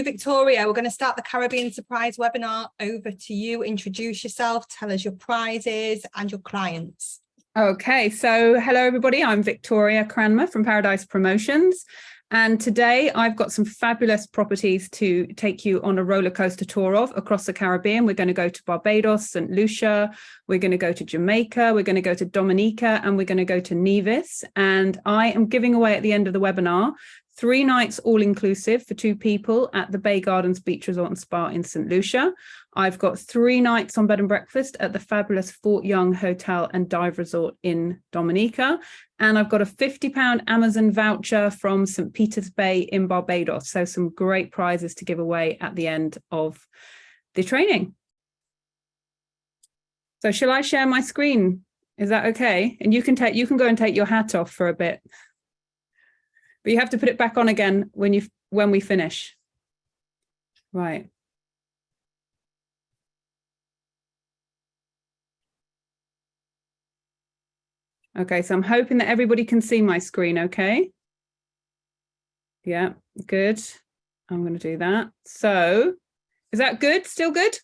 Victoria, we're going to start the Caribbean Surprise webinar. Over to you. Introduce yourself, tell us your prizes and your clients. Okay, so hello everybody, I'm Victoria Cranmer from Paradise Promotions, and today I've got some fabulous properties to take you on a roller coaster tour of across the Caribbean. We're going to go to Barbados, St. Lucia, we're going to go to Jamaica, we're going to go to Dominica, and we're going to go to Nevis. And I am giving away at the end of the webinar 3 nights all-inclusive for 2 people at the Bay Gardens Beach Resort and Spa in St. Lucia. I've got 3 nights on bed and breakfast at the fabulous Fort Young Hotel and Dive Resort in Dominica. And I've got a £50 Amazon voucher from St. Peter's Bay in Barbados. So some great prizes to give away at the end of the training. So shall I share my screen? Is that okay? And you can go and take your hat off for a bit. But you have to put it back on again when we finish. Right. Okay, so I'm hoping that everybody can see my screen, okay? Yeah, good. I'm going to do that. So, is that good? Still good?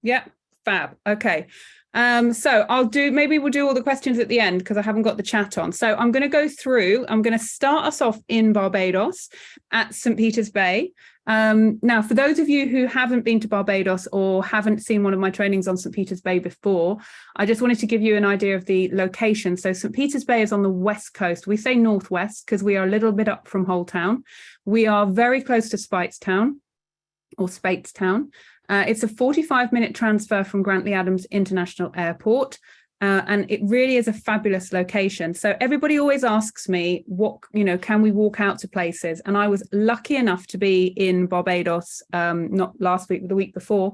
Yeah, fab. Okay. So maybe we'll do all the questions at the end because I haven't got the chat on. So I'm going to go through, I'm going to start us off in Barbados at St. Peter's Bay. Now, for those of you who haven't been to Barbados or haven't seen one of my trainings on St. Peter's Bay before, I just wanted to give you an idea of the location. So St. Peter's Bay is on the west coast. We say northwest because we are a little bit up from Whole Town. We are very close to Speightstown. It's a 45-minute transfer from Grantley Adams International Airport, and it really is a fabulous location. So everybody always asks me, can we walk out to places? And I was lucky enough to be in Barbados, not last week, but the week before,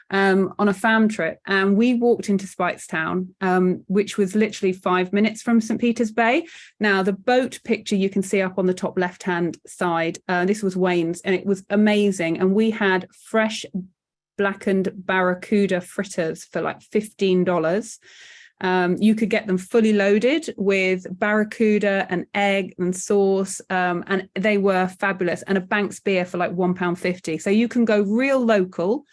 on a fam trip, and we walked into Speightstown, which was literally 5 minutes from St. Peter's Bay. Now, the boat picture you can see up on the top left-hand side, this was Wayne's, and it was amazing. And we had fresh blackened barracuda fritters for like $15. You could get them fully loaded with barracuda and egg and sauce, and they were fabulous. And a Banks beer for like £1.50. So you can go real local,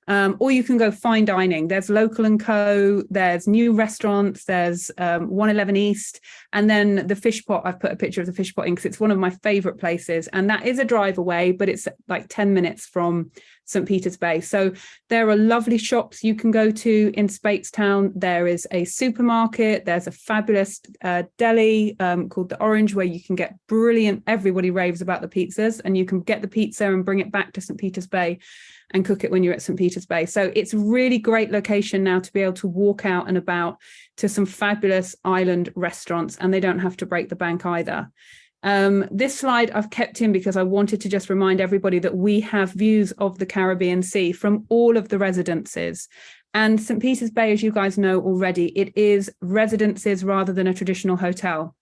or you can go fine dining. There's Local & Co, there's new restaurants, there's 111 East, and then the Fish Pot. I've put a picture of the Fish Pot in because it's one of my favorite places, and that is a drive away, but it's like 10 minutes from St. Peter's Bay. So there are lovely shops you can go to in Speightstown. There is a supermarket, there's a fabulous deli called The Orange, where you can get brilliant, everybody raves about the pizzas, and you can get the pizza and bring it back to St. Peter's Bay and cook it when you're at St. Peter's Bay. So it's a really great location now to be able to walk out and about to some fabulous island restaurants, and they don't have to break the bank either. This slide I've kept in because I wanted to just remind everybody that we have views of the Caribbean Sea from all of the residences. And St. Peter's Bay, as you guys know already, it is residences rather than a traditional hotel.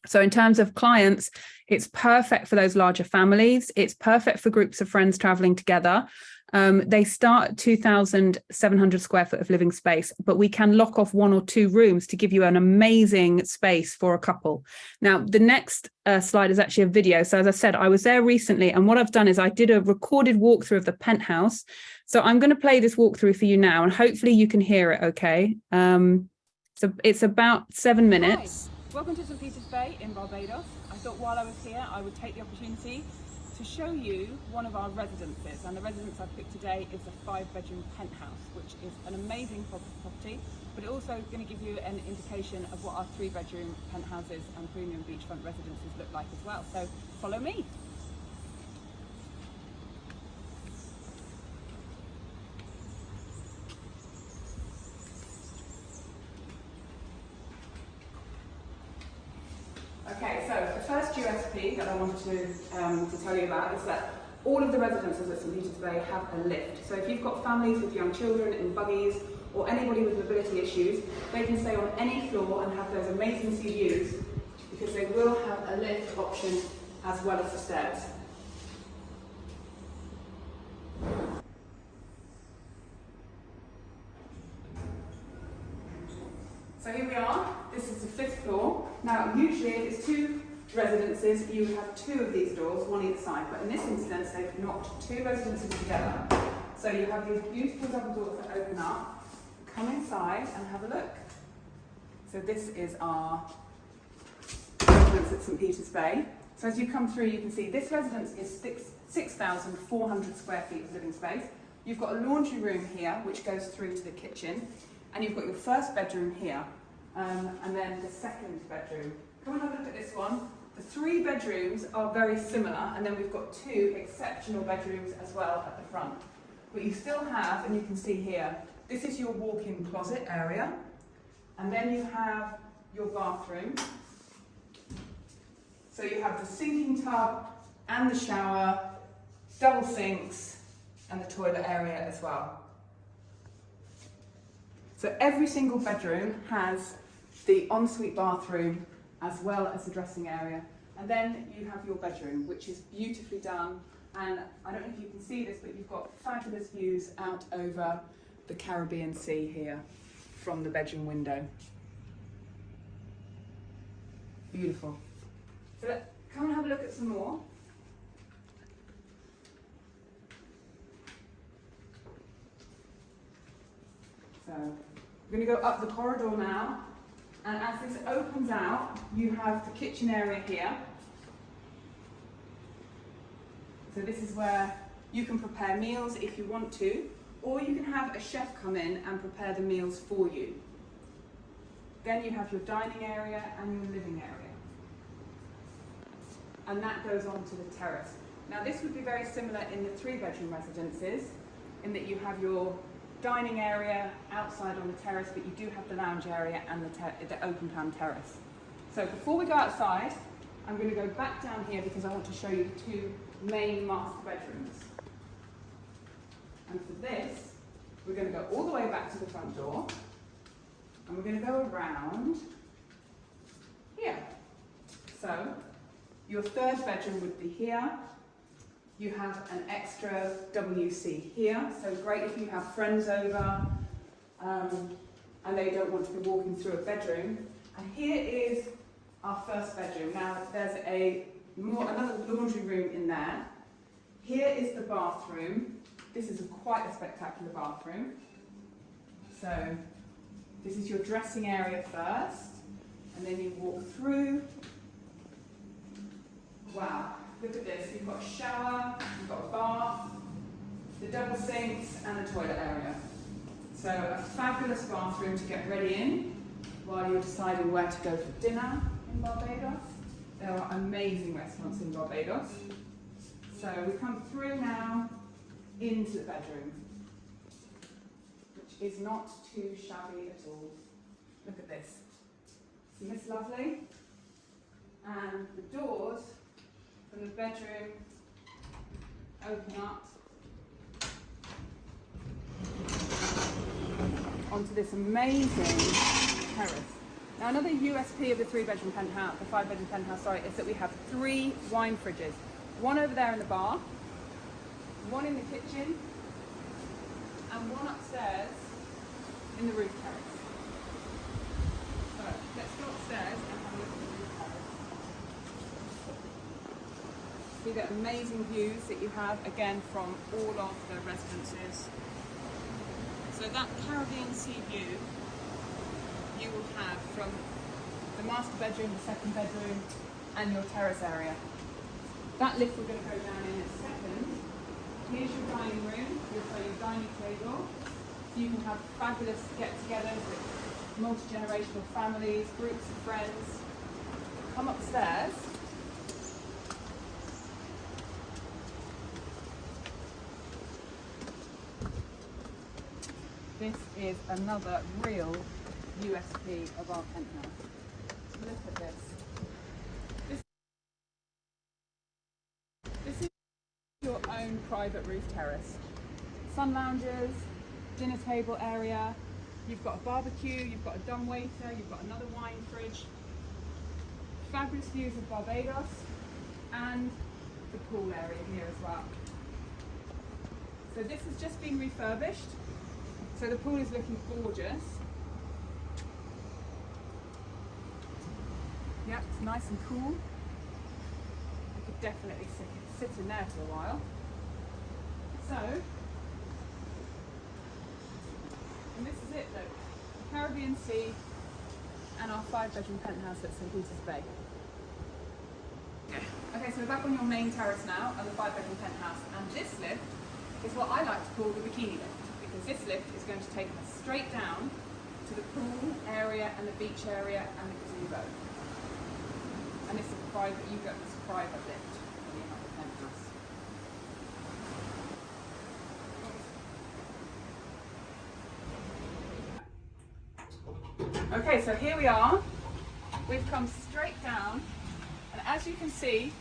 So in terms of clients, it's perfect for those larger families. It's perfect for groups of friends traveling together. They start at 2,700 square foot of living space, but we can lock off 1 or 2 rooms to give you an amazing space for a couple. Now, the next slide is actually a video. So as I said, I was there recently, and what I've done is I did a recorded walkthrough of the penthouse. So I'm going to play this walkthrough for you now, and hopefully you can hear it okay. So it's about 7 minutes. Hi. Welcome to St. Peter's Bay in Barbados. I thought while I was here, I would take the opportunity to show you one of our residences, and the residence I've picked today is a 5-bedroom penthouse, which is an amazing property, but it's also going to give you an indication of what our 3-bedroom penthouses and premium beachfront residences look like as well. So follow me. Okay, so the first USP that I wanted to tell you about is that all of the residences at St. Peter's Bay have a lift. So if you've got families with young children in buggies or anybody with mobility issues, they can stay on any floor and have those amazing sea views because they will have a lift option as well as the stairs. So here we are. This is the 5th floor. Now, usually if it's too residences, you would have 2 of these doors, one either side, but in this instance, they've knocked 2 residences together. So you have these beautiful double doors that open up. Come inside and have a look. So this is our residence at St Peter's Bay. So as you come through, you can see this residence is 6,400 square feet of living space. You've got a laundry room here, which goes through to the kitchen, and you've got your first bedroom here, and then the second bedroom. Come and have a look at this one. The 3 bedrooms are very similar, and then we've got 2 exceptional bedrooms as well at the front. But you still have, and you can see here, this is your walk-in closet area, and then you have your bathroom. So you have the sinking tub and the shower, double sinks, and the toilet area as well. So every single bedroom has the ensuite bathroom as well as the dressing area. And then you have your bedroom, which is beautifully done. And I don't know if you can see this, but you've got fabulous views out over the Caribbean Sea here from the bedroom window. Beautiful. So come and have a look at some more. So we're going to go up the corridor now, and as this opens out, you have the kitchen area here. So this is where you can prepare meals if you want to, or you can have a chef come in and prepare the meals for you. Then you have your dining area and your living area. And that goes on to the terrace. Now this would be very similar in the 3-bedroom residences, in that you have your dining area outside on the terrace, but you do have the lounge area and the open plan terrace. So before we go outside, I'm going to go back down here because I want to show you the 2 main master bedrooms. And for this, we're going to go all the way back to the front door, and we're going to go around here. So your 3rd bedroom would be here. You have an extra WC here, so great if you have friends over and they don't want to be walking through a bedroom. And here is our 1st bedroom. Now there's another laundry room in there. Here is the bathroom. This is quite a spectacular bathroom. So this is your dressing area first, and then you walk through. Wow. Look at this, you've got a shower, you've got a bath, the double sinks and the toilet area. So a fabulous bathroom to get ready in while you're deciding where to go for dinner in Barbados. There are amazing restaurants in Barbados. So we come through now into the bedroom, which is not too shabby at all. Look at this. Isn't this lovely? And the doors from the bedroom open up onto this amazing terrace. Now another USP of the 3-bedroom penthouse, the 5-bedroom penthouse, sorry, is that we have 3 wine fridges. One over there in the bar, one in the kitchen, and one upstairs in the roof terrace. So let's go upstairs and have a look at the roof terrace. See the amazing views that you have again from all of the residences. So that Caribbean Sea view you will have from the master bedroom, the 2nd bedroom, and your terrace area. That lift we're going to go down in a second. Here's your dining room, your dining table. So you can have fabulous get-togethers with multi-generational families, groups of friends. Come upstairs. This is another real USP of our penthouse. Look at this. This is your own private roof terrace. Sun lounges, dinner table area, you've got a barbecue, you've got a dumbwaiter, you've got another wine fridge, fabulous views of Barbados, and the pool area here as well. So this has just been refurbished, so the pool is looking gorgeous. Yep, it's nice and cool. definitely sit in there for a while. So, and this is it, look, the Caribbean Sea and our 5-bedroom penthouse at St. Peter's Bay. Okay, so we're back on your main terrace now, and the 5-bedroom penthouse, and this lift is what I like to call the bikini lift, because this lift is going to take us straight down to the pool area and the beach area and the gazebo. And this is private, you get this private lift when you're at the penthouse. Okay, so here we are. We've come straight down, and as you can see,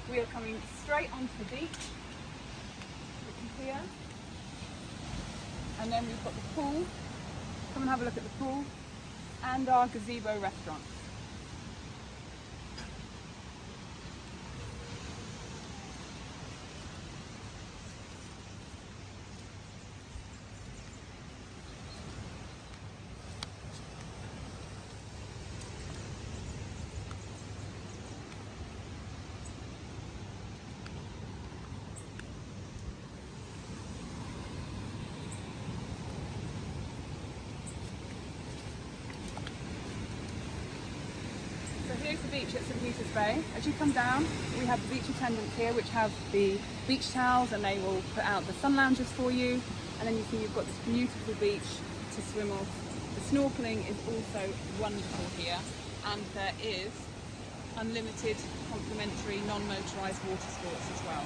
we are coming straight onto the beach. Looking here. And then we've got the pool. Come and have a look at the pool and our gazebo restaurant. So here's the beach at St. Peter's Bay. As you come down, we have the beach attendants here which have the beach towels, and they will put out the sun loungers for you. And then you see you've got this beautiful beach to swim off. The snorkeling is also wonderful here, and there is unlimited complimentary non-motorised water sports as well.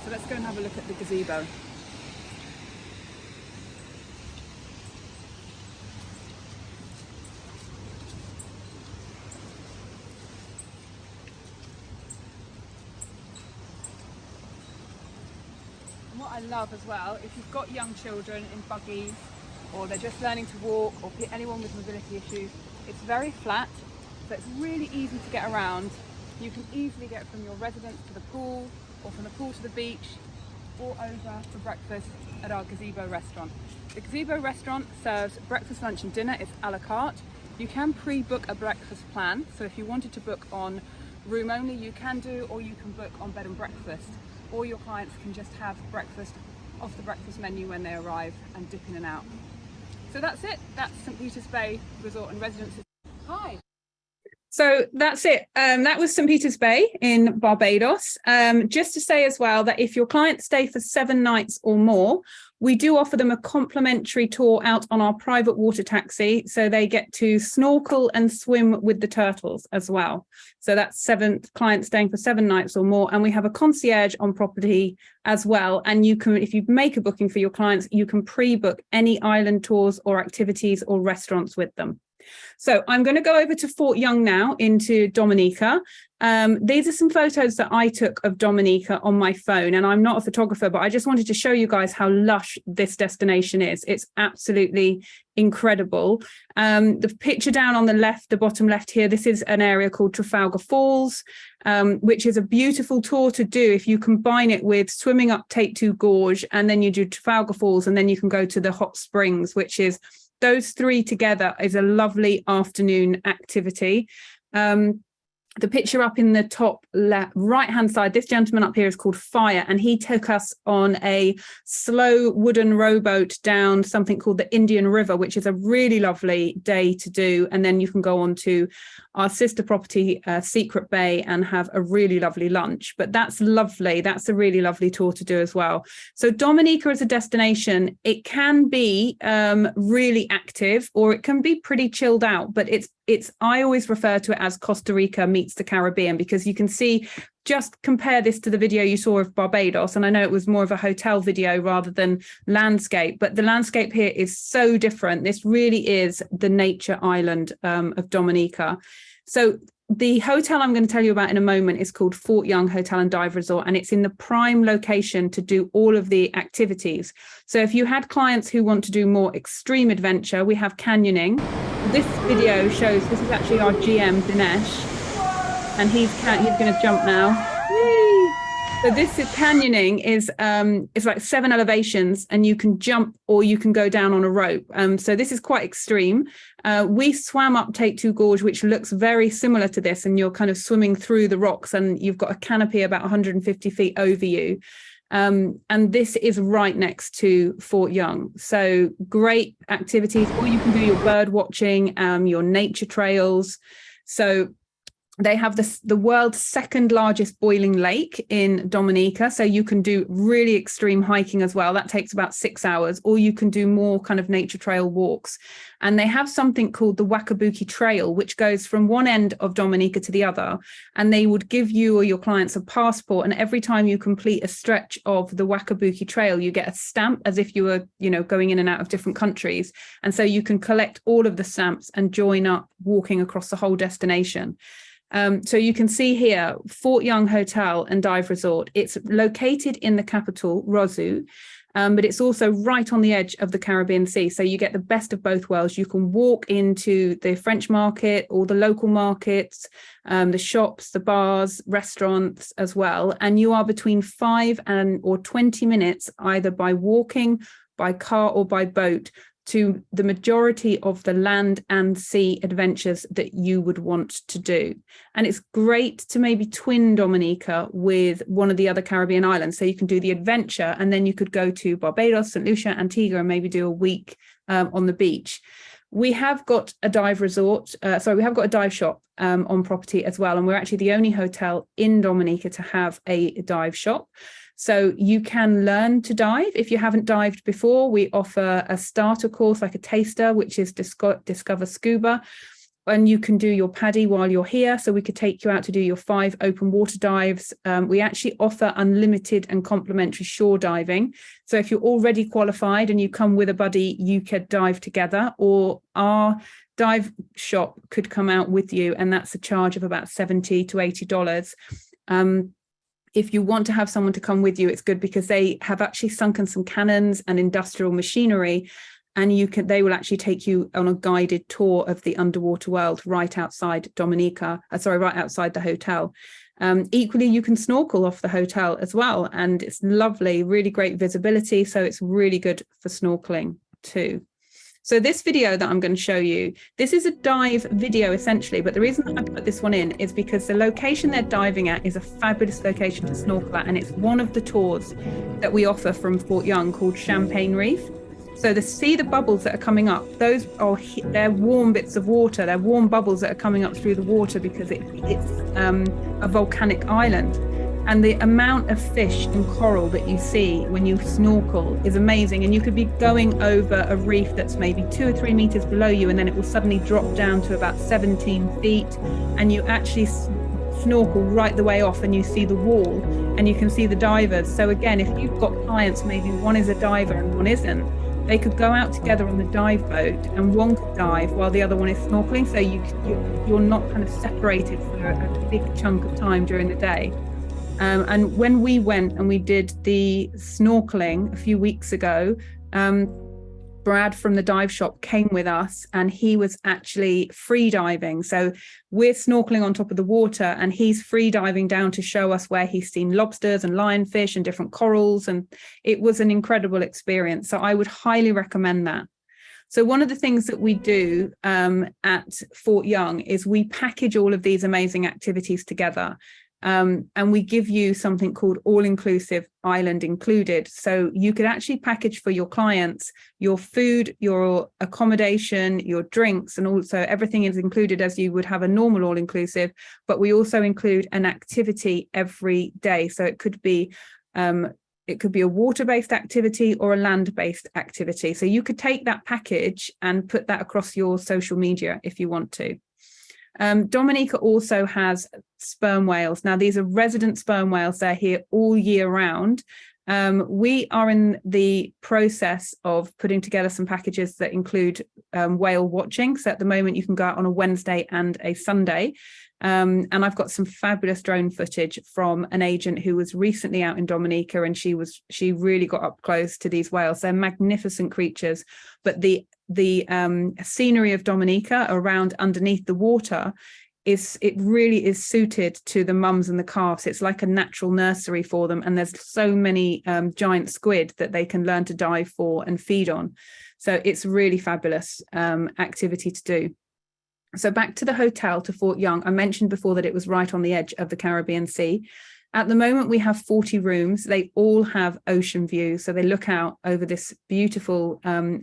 So let's go and have a look at the gazebo. And what I love as well, if you've got young children in buggies, or they're just learning to walk, or anyone with mobility issues, it's very flat, so it's really easy to get around. You can easily get from your residence to the pool, or from the pool to the beach, or over for breakfast at our gazebo restaurant. The gazebo restaurant serves breakfast, lunch and dinner. It's a la carte. You can pre-book a breakfast plan, so if you wanted to book on room only, you can do, or you can book on bed and breakfast. Or your clients can just have breakfast off the breakfast menu when they arrive and dip in and out. So that's it. That's St. Peter's Bay Resort and Residences. Hi. So that's it. That was St. Peter's Bay in Barbados. Just to say as well that if your clients stay for 7 nights or more, we do offer them a complimentary tour out on our private water taxi. So they get to snorkel and swim with the turtles as well. So that's 7 clients staying for 7 nights or more. And we have a concierge on property as well. And you can, if you make a booking for your clients, you can pre-book any island tours or activities or restaurants with them. So I'm going to go over to Fort Young now, into Dominica. These are some photos that I took of Dominica on my phone, and I'm not a photographer, but I just wanted to show you guys how lush this destination is. It's absolutely incredible. The picture down on the left, the bottom left here, this is an area called Trafalgar Falls, which is a beautiful tour to do if you combine it with swimming up Take Two Gorge, and then you do Trafalgar Falls, and then you can go to the hot springs, which is, those 3 together is a lovely afternoon activity. The picture up in the top left, right-hand side, this gentleman up here is called Fire, and he took us on a slow wooden rowboat down something called the Indian River, which is a really lovely day to do. And then you can go on to our sister property, Secret Bay, and have a really lovely lunch. But that's lovely. That's a really lovely tour to do as well. So Dominica as a destination, it can be really active, or it can be pretty chilled out, but it's I always refer to it as Costa Rica meets the Caribbean, because you can see, just compare this to the video you saw of Barbados, and I know it was more of a hotel video rather than landscape, but the landscape here is so different. This really is the nature island of Dominica. So the hotel I'm going to tell you about in a moment is called Fort Young Hotel and Dive Resort, and it's in the prime location to do all of the activities. So if you had clients who want to do more extreme adventure, we have canyoning. This video shows, this is actually our GM, Dinesh, and he's going to jump now. Whee! So this is canyoning is it's like 7 elevations, and you can jump or you can go down on a rope. So this is quite extreme. We swam up Take Two Gorge, which looks very similar to this, and you're kind of swimming through the rocks, and you've got a canopy about 150 feet over you. And this is right next to Fort Young. So great activities, or you can do your bird watching, your nature trails. So they have the world's second largest boiling lake in Dominica. So you can do really extreme hiking as well. That takes about 6 hours, or you can do more kind of nature trail walks. And they have something called the Wakabuki Trail, which goes from one end of Dominica to the other. And they would give you or your clients a passport. And every time you complete a stretch of the Wakabuki Trail, you get a stamp as if you were, going in and out of different countries. And so you can collect all of the stamps and join up walking across the whole destination. So you can see here, Fort Young Hotel and Dive Resort. It's located in the capital, Roseau, but it's also right on the edge of the Caribbean Sea. So you get the best of both worlds. You can walk into the French market or the local markets, the shops, the bars, restaurants as well. And you are between 5 or 20 minutes, either by walking, by car or by boat, to the majority of the land and sea adventures that you would want to do. And it's great to maybe twin Dominica with one of the other Caribbean islands. So you can do the adventure, and then you could go to Barbados, St. Lucia, Antigua, and maybe do a week on the beach. We have got a dive resort. We have got a dive shop on property as well. And we're actually the only hotel in Dominica to have a dive shop. So you can learn to dive. If you haven't dived before, we offer a starter course, like a taster, which is Discover Scuba. And you can do your PADI while you're here. So we could take you out to do your 5 open water dives. We actually offer unlimited and complimentary shore diving. So if you're already qualified and you come with a buddy, you could dive together, or our dive shop could come out with you. And that's a charge of about $70 to $80. If you want to have someone to come with you, it's good because they have actually sunken some cannons and industrial machinery, and they will actually take you on a guided tour of the underwater world right outside right outside the hotel. Equally, you can snorkel off the hotel as well, and it's lovely, really great visibility. So it's really good for snorkeling too. So this video that I'm going to show you, this is a dive video essentially, but the reason that I put this one in is because the location they're diving at is a fabulous location to snorkel at, and it's one of the tours that we offer from Fort Young called Champagne Reef. So see the bubbles that are coming up, they're warm bits of water, they're warm bubbles that are coming up through the water because it's a volcanic island. And the amount of fish and coral that you see when you snorkel is amazing. And you could be going over a reef that's maybe 2 or 3 meters below you, and then it will suddenly drop down to about 17 feet. And you actually snorkel right the way off, and you see the wall, and you can see the divers. So again, if you've got clients, maybe one is a diver and one isn't, they could go out together on the dive boat, and one could dive while the other one is snorkeling. So you're not kind of separated for a big chunk of time during the day. And when we went and we did the snorkeling a few weeks ago, Brad from the dive shop came with us, and he was actually free diving. So we're snorkeling on top of the water, and he's free diving down to show us where he's seen lobsters and lionfish and different corals. And it was an incredible experience. So I would highly recommend that. So one of the things that we do at Fort Young is we package all of these amazing activities together. And we give you something called all-inclusive island included. So you could actually package for your clients your food, your accommodation, your drinks, and also everything is included as you would have a normal all-inclusive. But we also include an activity every day. So it could be a water-based activity or a land-based activity. So you could take that package and put that across your social media if you want to. Dominica also has sperm whales. Now, these are resident sperm whales. They're here all year round. We are in the process of putting together some packages that include whale watching. So at the moment, you can go out on a Wednesday and a Sunday. And I've got some fabulous drone footage from an agent who was recently out in Dominica, and she really got up close to these whales. They're magnificent creatures, but the scenery of Dominica around underneath the water it really is suited to the mums and the calves. It's like a natural nursery for them, and there's so many giant squid that they can learn to dive for and feed on. So it's really fabulous activity to do. So back to the hotel, to Fort Young. I mentioned before that it was right on the edge of the Caribbean Sea. At the moment, we have 40 rooms. They all have ocean views. So they look out over this beautiful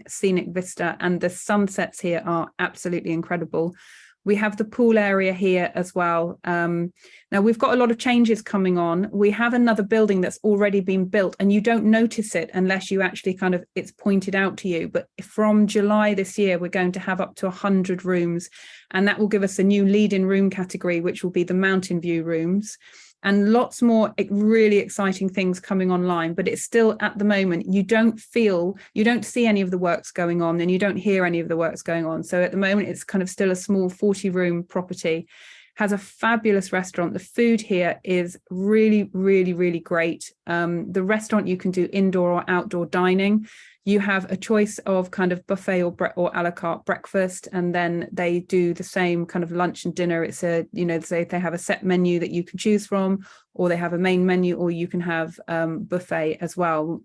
scenic vista, and the sunsets here are absolutely incredible. We have the pool area here as well. Now, we've got a lot of changes coming on. We have another building that's already been built, and you don't notice it unless you actually it's pointed out to you. But from July this year, we're going to have up to 100 rooms, and that will give us a new lead-in room category, which will be the mountain view rooms, and lots more really exciting things coming online. But it's still, at the moment, you don't see any of the works going on, and you don't hear any of the works going on. So at the moment, it's kind of still a small 40-room property, has a fabulous restaurant. The food here is really, really, really great. The restaurant, you can do indoor or outdoor dining. You have a choice of kind of buffet or a la carte breakfast, and then they do the same kind of lunch and dinner. It's they have a set menu that you can choose from, or they have a main menu, or you can have buffet as well.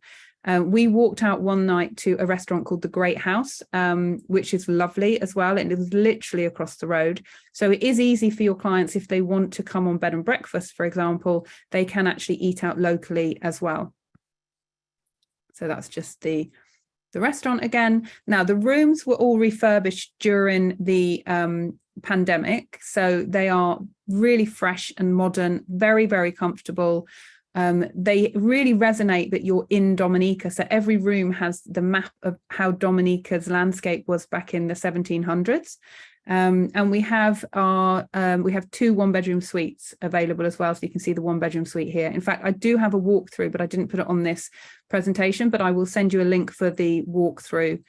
We walked out one night to a restaurant called The Great House, which is lovely as well. And it was literally across the road. So it is easy for your clients, if they want to come on bed and breakfast, for example, they can actually eat out locally as well. So that's just the restaurant again. Now, the rooms were all refurbished during the pandemic. So they are really fresh and modern, very, very comfortable. They really resonate that you're in Dominica. So every room has the map of how Dominica's landscape was back in the 1700s. And we have 2 1-bedroom suites available as well. So you can see the 1-bedroom suite here. In fact, I do have a walkthrough, but I didn't put it on this presentation, but I will send you a link for the walkthrough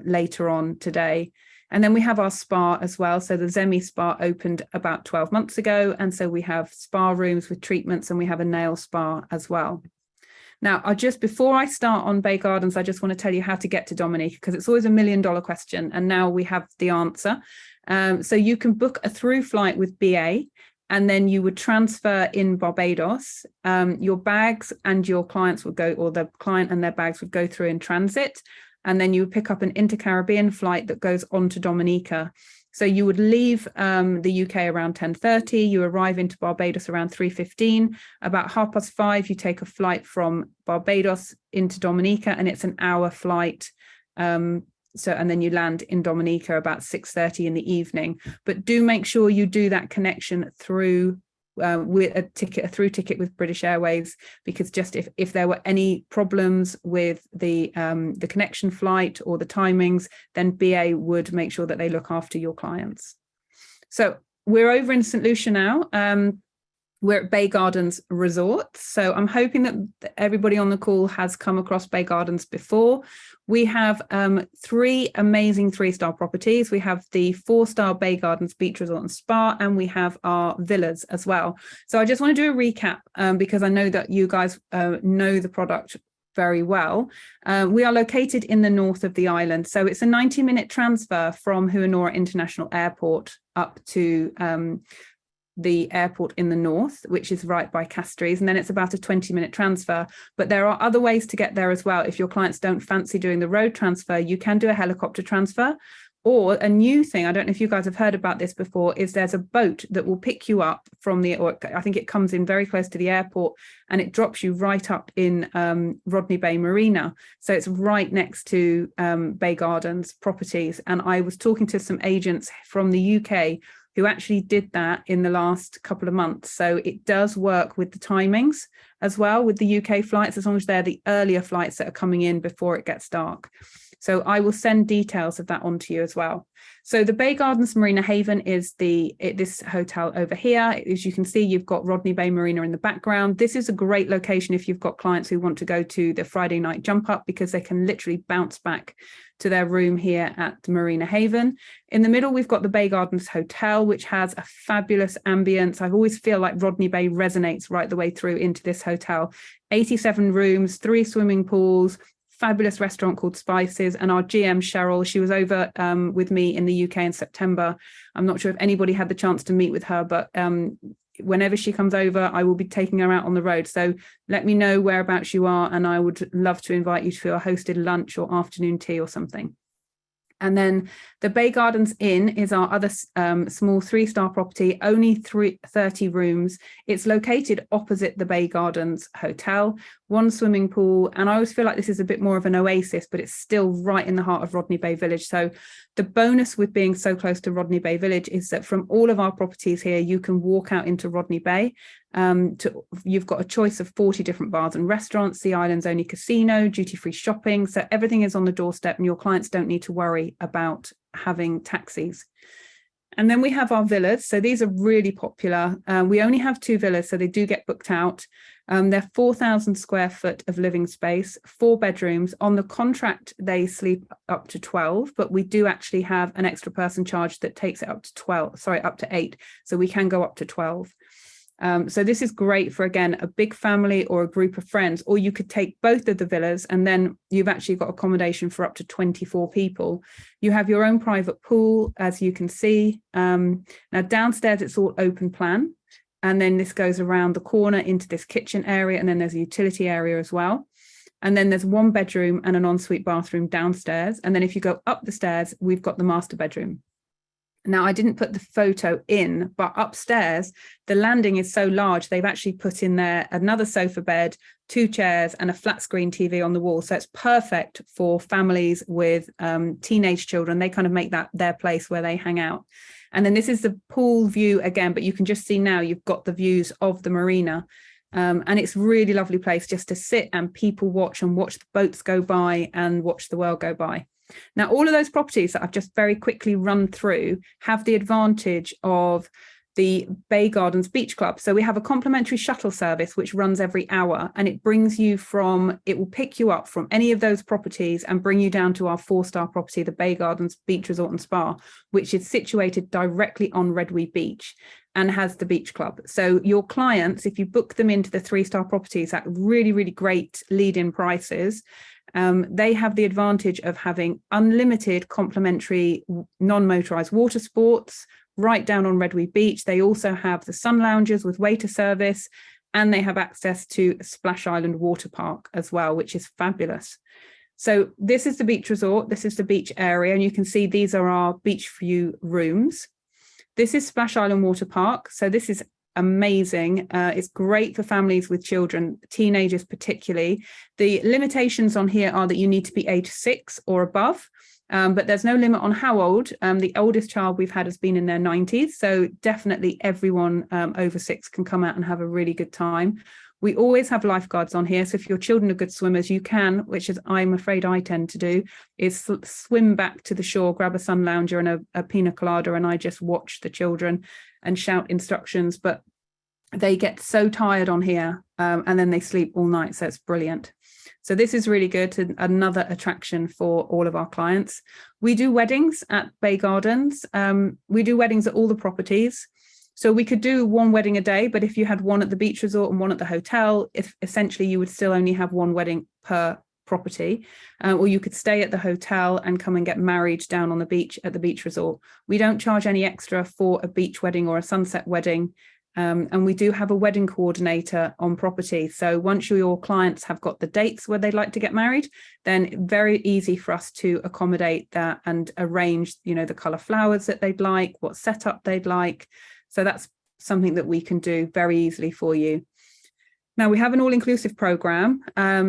later on today. And then we have our spa as well. So the Zemi Spa opened about 12 months ago. And so we have spa rooms with treatments, and we have a nail spa as well. Now, before I start on Bay Gardens, I just want to tell you how to get to Dominica, because it's always $1 million question. And now we have the answer. So you can book a through flight with BA, and then you would transfer in Barbados. Your bags and your clients would go, or the client and their bags would go through in transit. And then you would pick up an inter-Caribbean flight that goes on to Dominica. So you would leave the UK around 10:30. You arrive into Barbados around 3:15. About 5:30, you take a flight from Barbados into Dominica, and it's an hour flight. And then you land in Dominica about 6:30 in the evening. But do make sure you do that connection through with a through ticket with British Airways, because just if there were any problems with the connection flight or the timings, then BA would make sure that they look after your clients. So we're over in St. Lucia now. We're at Bay Gardens Resort. So I'm hoping that everybody on the call has come across Bay Gardens before. We have 3 amazing 3-star properties. We have the 4-star Bay Gardens Beach Resort and Spa, and we have our villas as well. So I just want to do a recap because I know that you guys know the product very well. We are located in the north of the island. So it's a 90-minute transfer from Huanora International Airport up to the airport in the north, which is right by Castries, and then it's about a 20-minute transfer. But there are other ways to get there as well. If your clients don't fancy doing the road transfer, you can do a helicopter transfer. Or a new thing, I don't know if you guys have heard about this before, is there's a boat that will pick you up from or I think it comes in very close to the airport, and it drops you right up in Rodney Bay Marina. So it's right next to Bay Gardens properties. And I was talking to some agents from the UK who actually did that in the last couple of months. So it does work with the timings as well with the UK flights, as long as they're the earlier flights that are coming in before it gets dark. So I will send details of that on to you as well. So the Bay Gardens Marina Haven is this hotel over here. As you can see, you've got Rodney Bay Marina in the background. This is a great location if you've got clients who want to go to the Friday night jump up, because they can literally bounce back to their room here at the Marina Haven. In the middle, we've got the Bay Gardens Hotel, which has a fabulous ambience. I always feel like Rodney Bay resonates right the way through into this hotel. 87 rooms, 3 swimming pools, fabulous restaurant called Spices, and our GM Cheryl, she was over with me in the UK in September. I'm not sure if anybody had the chance to meet with her, but whenever she comes over, I will be taking her out on the road. So let me know whereabouts you are, and I would love to invite you to a hosted lunch or afternoon tea or something. And then the Bay Gardens Inn is our other small 3-star property, only 30 rooms. It's located opposite the Bay Gardens Hotel, 1 swimming pool. And I always feel like this is a bit more of an oasis, but it's still right in the heart of Rodney Bay Village. So the bonus with being so close to Rodney Bay Village is that from all of our properties here, you can walk out into Rodney Bay. You've got a choice of 40 different bars and restaurants, the island's only casino, duty-free shopping. So everything is on the doorstep, and your clients don't need to worry about having taxis. And then we have our villas. So these are really popular. We only have 2 villas, so they do get booked out. They're 4,000 square foot of living space, 4 bedrooms. On the contract, they sleep up to 12, but we do actually have an extra person charge that takes it up to 8. So we can go up to 12. So this is great for, again, a big family or a group of friends, or you could take both of the villas and then you've actually got accommodation for up to 24 people. You have your own private pool, as you can see. Now downstairs, it's all open plan. And then this goes around the corner into this kitchen area. And then there's a utility area as well. And then there's 1 bedroom and an ensuite bathroom downstairs. And then if you go up the stairs, we've got the master bedroom. Now, I didn't put the photo in, but upstairs, the landing is so large, they've actually put in there another sofa bed, 2 chairs and a flat screen TV on the wall. So it's perfect for families with teenage children. They kind of make that their place where they hang out. And then this is the pool view again, but you can just see now you've got the views of the marina. And it's a really lovely place just to sit and people watch the boats go by and watch the world go by. Now, all of those properties that I've just very quickly run through have the advantage of the Bay Gardens Beach Club. So we have a complimentary shuttle service which runs every hour, and it will pick you up from any of those properties and bring you down to our 4-star property, the Bay Gardens Beach Resort and Spa, which is situated directly on Redwee Beach and has the beach club. So your clients, if you book them into the 3-star properties at really, really great lead-in prices, they have the advantage of having unlimited complimentary non-motorized water sports right down on Redwee Beach. They also have the sun lounges with waiter service, and they have access to Splash Island Water Park as well, which is fabulous. So this is the beach resort. This is the beach area, and you can see these are our beach view rooms. This is Splash Island Water Park. So this is amazing. It's great for families with children, teenagers particularly. The limitations on here are that you need to be age 6 or above, but there's no limit on how old. The oldest child we've had has been in their 90s, so definitely everyone over 6 can come out and have a really good time. We always have lifeguards on here, so if your children are good swimmers, you can, which is I'm afraid I tend to do, is swim back to the shore, grab a sun lounger and a pina colada, and I just watch the children and shout instructions, but they get so tired on here and then they sleep all night, so it's brilliant. So this is really good, another attraction for all of our clients. We do weddings at Bay Gardens. We do weddings at all the properties. So we could do 1 wedding a day, but if you had 1 at the beach resort and 1 at the hotel, essentially you would still only have 1 wedding per property, or you could stay at the hotel and come and get married down on the beach at the beach resort. We don't charge any extra for a beach wedding or a sunset wedding. And we do have a wedding coordinator on property. So once your clients have got the dates where they'd like to get married, then very easy for us to accommodate that and arrange, the colour flowers that they'd like, what setup they'd like. So that's something that we can do very easily for you. Now we have an all-inclusive program.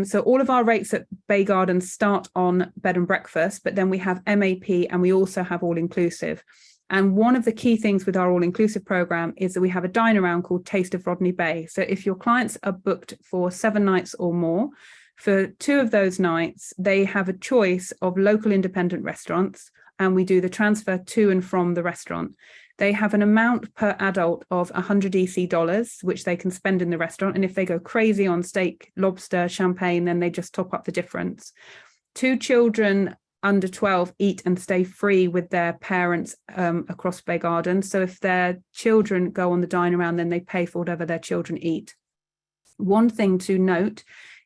So all of our rates at Bay Gardens start on bed and breakfast, but then we have MAP and we also have all-inclusive. And one of the key things with our all-inclusive program is that we have a dine around called Taste of Rodney Bay. So if your clients are booked for 7 nights or more, for 2 of those nights, they have a choice of local independent restaurants, and we do the transfer to and from the restaurant. They have an amount per adult of $100 EC, which they can spend in the restaurant. And if they go crazy on steak, lobster, champagne, then they just top up the difference. 2 children under 12 eat and stay free with their parents across Bay Gardens. So if their children go on the dine around, then they pay for whatever their children eat. One thing to note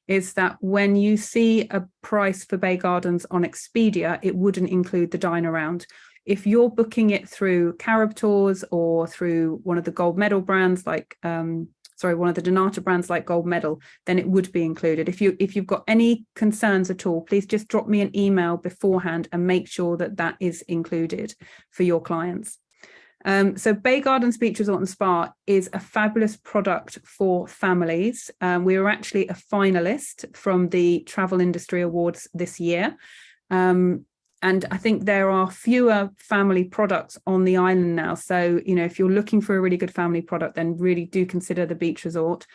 is that when you see a price for Bay Gardens on Expedia, it wouldn't include the dine around. If you're booking it through Carib Tours or through one of the gold medal brands like one of the Donata brands like Gold Medal, then it would be included. If you've got any concerns at all, please just drop me an email beforehand and make sure that that is included for your clients. So Bay Gardens Beach Resort and Spa is a fabulous product for families. We were actually a finalist from the Travel Industry Awards this year. And I think there are fewer family products on the island now. So, if you're looking for a really good family product, then really do consider the beach resort.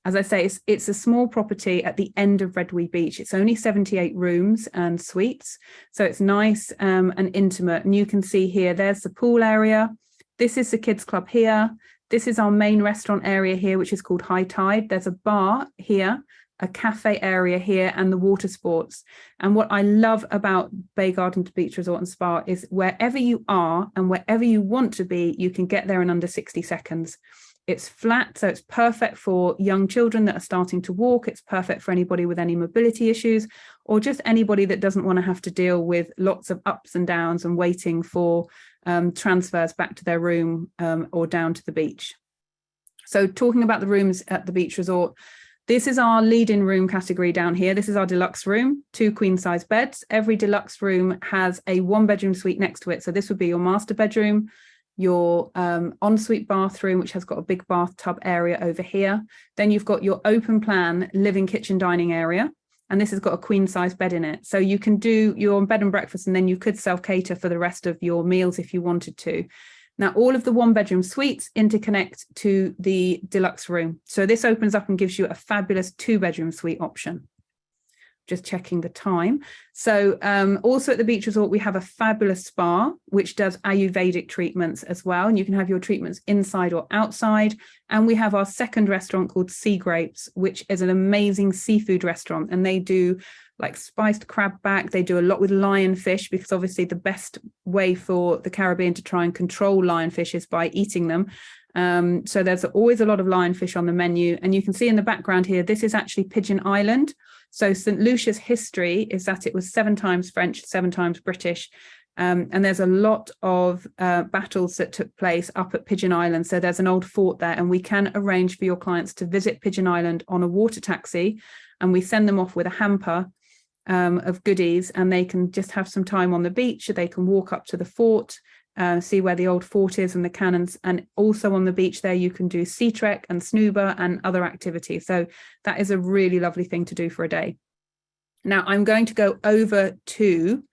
As I say, it's a small property at the end of Redwee Beach. It's only 78 rooms and suites. So it's nice and intimate. And you can see here, there's the pool area. This is the kids club here. This is our main restaurant area here, which is called High Tide. There's a bar here, a cafe area here, and the water sports. And what I love about Bay Gardens Beach Resort and Spa is wherever you are and wherever you want to be, you can get there in under 60 seconds. It's flat, so it's perfect for young children that are starting to walk. It's perfect for anybody with any mobility issues, or just anybody that doesn't want to have to deal with lots of ups and downs and waiting for transfers back to their room or down to the beach. So talking about the rooms at the beach resort, this is our lead-in room category down here. This is our deluxe room, 2 queen-size beds. Every deluxe room has a 1-bedroom suite next to it. So this would be your master bedroom, your ensuite bathroom, which has got a big bathtub area over here. Then you've got your open plan living, kitchen, dining area. And this has got a queen-size bed in it. So you can do your bed and breakfast, and then you could self-cater for the rest of your meals if you wanted to. Now, all of the 1-bedroom suites interconnect to the deluxe room. So this opens up and gives you a fabulous 2-bedroom suite option. Just checking the time. So also at the beach resort, we have a fabulous spa, which does Ayurvedic treatments as well. And you can have your treatments inside or outside. And we have our second restaurant called Sea Grapes, which is an amazing seafood restaurant. And they do like spiced crab back. They do a lot with lionfish, because obviously the best way for the Caribbean to try and control lionfish is by eating them. So there's always a lot of lionfish on the menu. And you can see in the background here, this is actually Pigeon Island. So St. Lucia's history is that it was 7 times French, 7 times British. And there's a lot of battles that took place up at Pigeon Island. So there's an old fort there, and we can arrange for your clients to visit Pigeon Island on a water taxi, and we send them off with a hamper of goodies, and they can just have some time on the beach. They can walk up to the fort, see where the old fort is and the cannons, and also on the beach there you can do sea trek and snooba and other activities. So that is a really lovely thing to do for a day. Now I'm going to go over to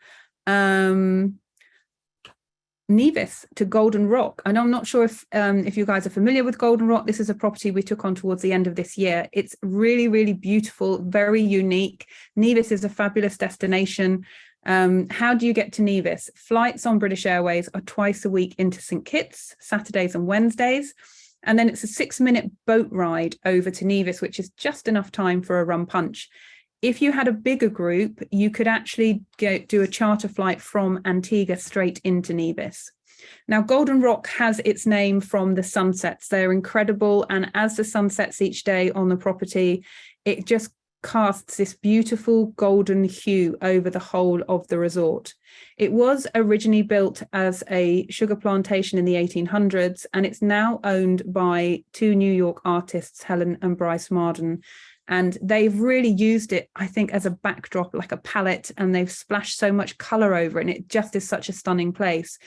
Nevis, to Golden Rock. And I'm not sure if you guys are familiar with Golden Rock. This is a property we took on towards the end of this year. It's really, really beautiful, very unique. Nevis is a fabulous destination. How do you get to Nevis? Flights on British Airways are twice a week into St. Kitts, Saturdays and Wednesdays. And then it's a 6-minute boat ride over to Nevis, which is just enough time for a rum punch. If you had a bigger group, you could actually do a charter flight from Antigua straight into Nevis. Now, Golden Rock has its name from the sunsets. They're incredible. And as the sun sets each day on the property, it just casts this beautiful golden hue over the whole of the resort. It was originally built as a sugar plantation in the 1800s, and it's now owned by 2 New York artists, Helen and Bryce Marden. And they've really used it, I think, as a backdrop, like a palette, and they've splashed so much color over it, and it just is such a stunning place.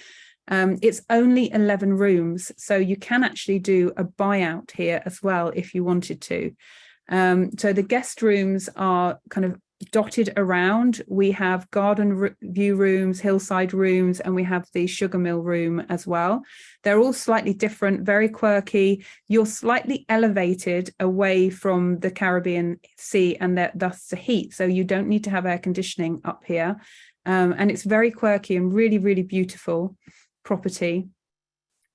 It's only 11 rooms, so you can actually do a buyout here as well if you wanted to. So the guest rooms are kind of dotted around. We have garden view rooms, hillside rooms, and we have the sugar mill room as well. They're all slightly different, very quirky. You're slightly elevated away from the Caribbean Sea and thus the heat, so you don't need to have air conditioning up here. And it's very quirky and really, really beautiful property.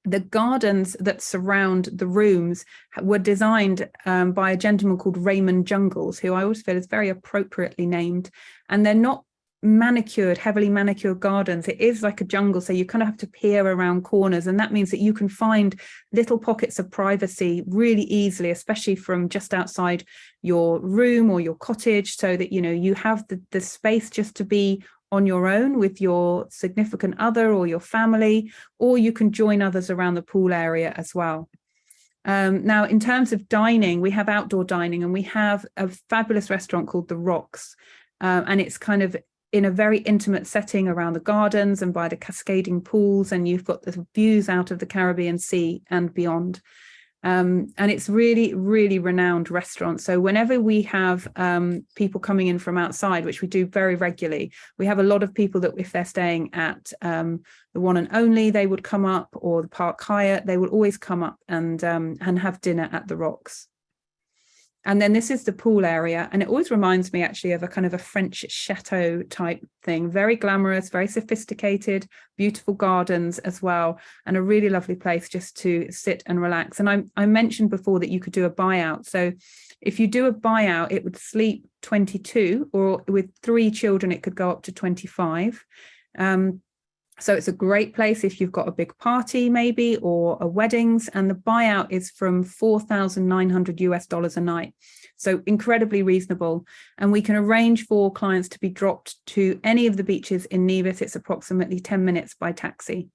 The gardens that surround the rooms were designed by a gentleman called Raymond Jungles, who I always feel is very appropriately named. And they're not heavily manicured gardens. It is like a jungle, so you kind of have to peer around corners, and that means that you can find little pockets of privacy really easily, especially from just outside your room or your cottage, so that you have the space just to be on your own with your significant other or your family, or you can join others around the pool area as well. Now, in terms of dining, we have outdoor dining, and we have a fabulous restaurant called The Rocks, and it's kind of in a very intimate setting around the gardens and by the cascading pools, and you've got the views out of the Caribbean Sea and beyond. And it's really, really renowned restaurant. So whenever we have people coming in from outside, which we do very regularly, we have a lot of people that if they're staying at the One and Only, they would come up, or the Park Hyatt, they would always come up and have dinner at the Rocks. And then this is the pool area, and it always reminds me actually of a kind of a French chateau type thing, very glamorous, very sophisticated, beautiful gardens as well, and a really lovely place just to sit and relax. And I mentioned before that you could do a buyout. So if you do a buyout, it would sleep 22, or with 3 children, it could go up to 25. So it's a great place if you've got a big party maybe, or a weddings, and the buyout is from $4,900 a night. So incredibly reasonable. And we can arrange for clients to be dropped to any of the beaches in Nevis. It's approximately 10 minutes by taxi.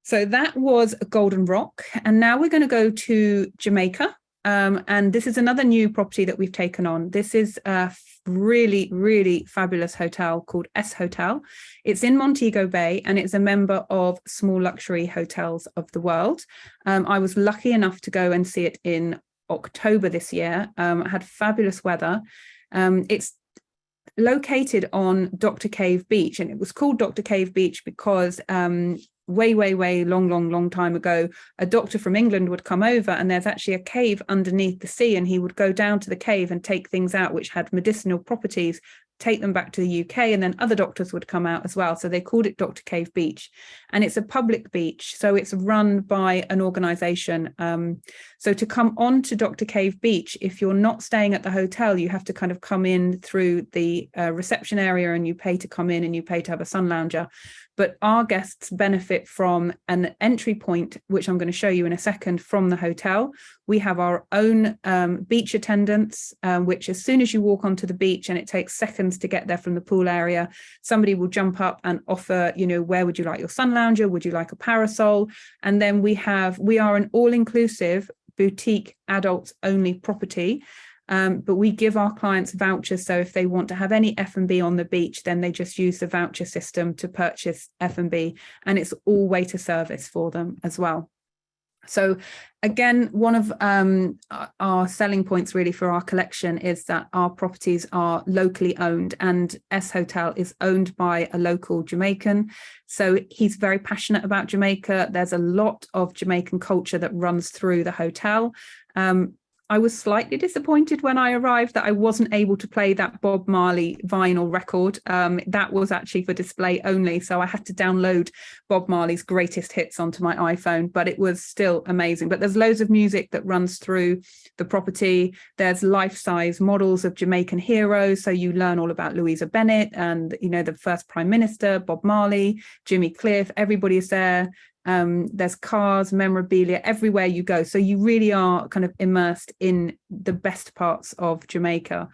So that was Golden Rock. And now we're going to go to Jamaica. And this is another new property that we've taken on. This is a really, really fabulous hotel called S Hotel. It's in Montego Bay, and it's a member of Small Luxury Hotels of the World. I was lucky enough to go and see it in October this year. I had fabulous weather. It's located on Dr. Cave Beach, and it was called Dr. Cave Beach because way long time ago, a doctor from England would come over, and there's actually a cave underneath the sea, and he would go down to the cave and take things out which had medicinal properties, take them back to the UK, and then other doctors would come out as well. So they called it Dr. Cave Beach, and it's a public beach, so it's run by an organisation. So to come on to Dr. Cave Beach, if you're not staying at the hotel, you have to kind of come in through the reception area, and you pay to come in, and you pay to have a sun lounger. But our guests benefit from an entry point, which I'm going to show you in a second, from the hotel. We have our own beach attendants, which as soon as you walk onto the beach, and it takes seconds to get there from the pool area, somebody will jump up and offer, where would you like your sun lounger? Would you like a parasol? And then we are an all-inclusive boutique adults only property. But we give our clients vouchers. So if they want to have any F&B on the beach, then they just use the voucher system to purchase F&B, and it's all waiter service for them as well. So again, one of our selling points really for our collection is that our properties are locally owned, and S Hotel is owned by a local Jamaican. So he's very passionate about Jamaica. There's a lot of Jamaican culture that runs through the hotel. I was slightly disappointed when I arrived that I wasn't able to play that Bob Marley vinyl record. That was actually for display only, so I had to download Bob Marley's greatest hits onto my iPhone, but it was still amazing. But there's loads of music that runs through the property. There's life-size models of Jamaican heroes, so you learn all about Louisa Bennett and, the first Prime Minister, Bob Marley, Jimmy Cliff, everybody is there. There's cars, memorabilia everywhere you go. So you really are kind of immersed in the best parts of Jamaica.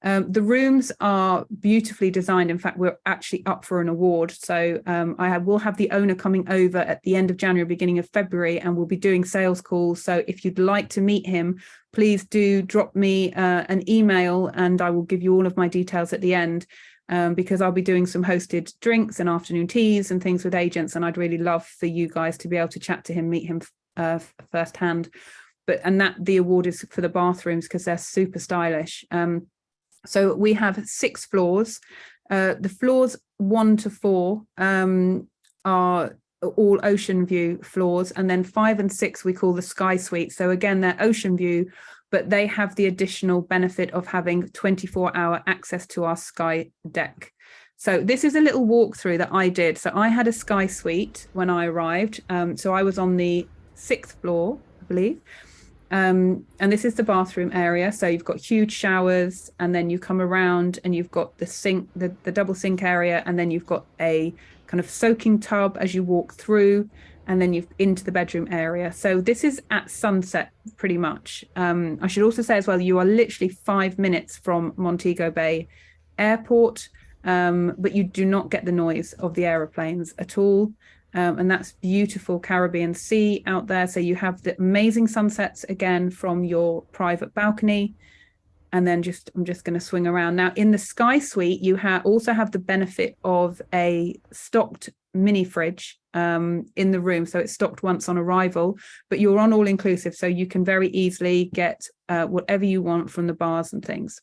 The rooms are beautifully designed. In fact, we're actually up for an award. So I will have the owner coming over at the end of January, beginning of February, and we'll be doing sales calls. So if you'd like to meet him, please do drop me an email, and I will give you all of my details at the end. Because I'll be doing some hosted drinks and afternoon teas and things with agents, and I'd really love for you guys to be able to chat to him, meet him firsthand. And that the award is for the bathrooms because they're super stylish. So we have 6 floors. The floors 1 to 4 are all ocean view floors, and then 5 and 6 we call the Sky Suite. So again, they're ocean view, but they have the additional benefit of having 24-hour access to our sky deck. So this is a little walkthrough that I did. So I had a Sky Suite when I arrived. So I was on the 6th floor, I believe. And this is the bathroom area. So you've got huge showers, and then you come around and you've got the sink, the double sink area, and then you've got a kind of soaking tub as you walk through, and then you've into the bedroom area. So this is at sunset pretty much. I should also say as well, you are literally 5 minutes from Montego Bay Airport, but you do not get the noise of the aeroplanes at all. And that's beautiful Caribbean Sea out there. So you have the amazing sunsets again from your private balcony. And then I'm just going to swing around. Now in the Sky Suite, you also have the benefit of a stocked mini fridge in the room. So it's stocked once on arrival, but you're on all inclusive. So you can very easily get whatever you want from the bars and things.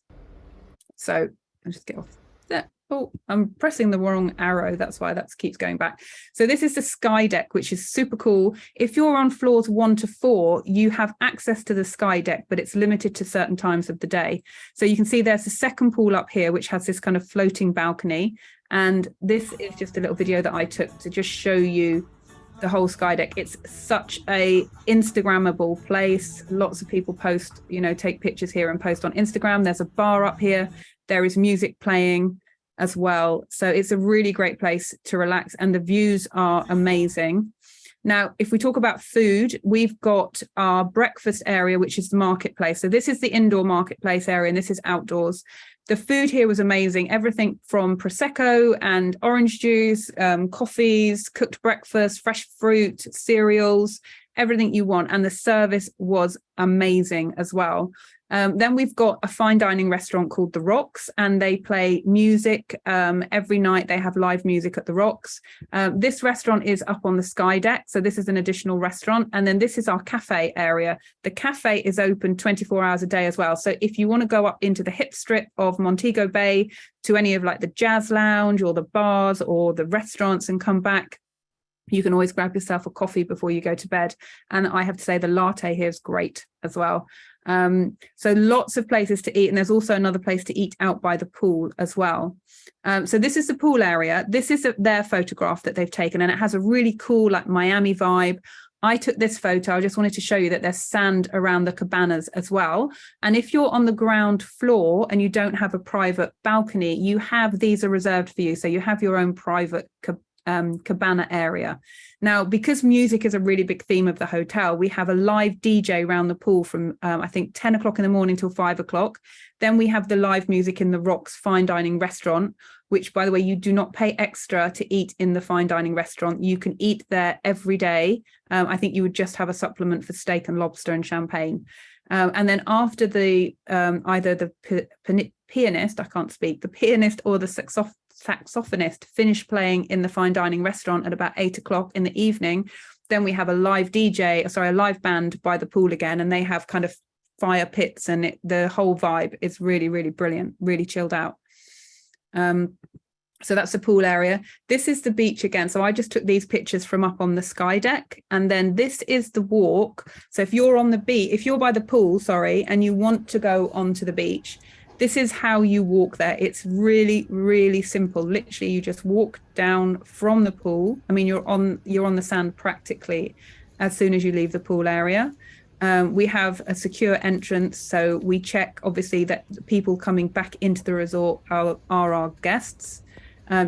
So I'll just get off there. Oh, I'm pressing the wrong arrow. That's why that keeps going back. So this is the Sky Deck, which is super cool. If you're on floors 1 to 4, you have access to the Sky Deck, but it's limited to certain times of the day. So you can see there's the second pool up here, which has this kind of floating balcony. And this is just a little video that I took to just show you the whole Sky Deck. It's such a Instagrammable place. Lots of people post, take pictures here and post on Instagram. There's a bar up here. There is music playing as well. So it's a really great place to relax, and the views are amazing. Now, if we talk about food, we've got our breakfast area, which is the marketplace. So this is the indoor marketplace area, and this is outdoors. The food here was amazing. Everything from Prosecco and orange juice, coffees, cooked breakfast, fresh fruit, cereals, everything you want. And the service was amazing as well. Then we've got a fine dining restaurant called The Rocks, and they play music every night. They have live music at The Rocks. This restaurant is up on the Sky Deck, so this is an additional restaurant. And then this is our cafe area. The cafe is open 24 hours a day as well. So if you want to go up into the hip strip of Montego Bay to any of like the jazz lounge or the bars or the restaurants and come back, you can always grab yourself a coffee before you go to bed. And I have to say the latte here is great as well. So lots of places to eat, and there's also another place to eat out by the pool as well. So this is the pool area. This is their photograph that they've taken, and it has a really cool like Miami vibe. I took this photo. I just wanted to show you that there's sand around the cabanas as well. And if you're on the ground floor and you don't have a private balcony, these are reserved for you. So you have your own private cabana area. Now, because music is a really big theme of the hotel, we have a live DJ around the pool from I think 10 o'clock in the morning till 5 o'clock. Then we have the live music in the Rocks fine dining restaurant, which, by the way, you do not pay extra to eat in the fine dining restaurant. You can eat there every day. I think you would just have a supplement for steak and lobster and champagne. And then after the either the pianist, I can't speak, the pianist or the saxophonist finish playing in the fine dining restaurant at about 8 o'clock in the evening, then we have a live band by the pool again, and they have kind of fire pits, and the whole vibe is really, really brilliant, really chilled out. So that's the pool area. This is the beach again. So I just took these pictures from up on the Sky Deck, and then this is the walk. So if you're on the beach, if you're by the pool, and you want to go onto the beach, this is how you walk there. It's really, really simple. Literally, you just walk down from the pool. I mean, you're on the sand practically as soon as you leave the pool area. We have a secure entrance, so we check obviously that the people coming back into the resort are our guests.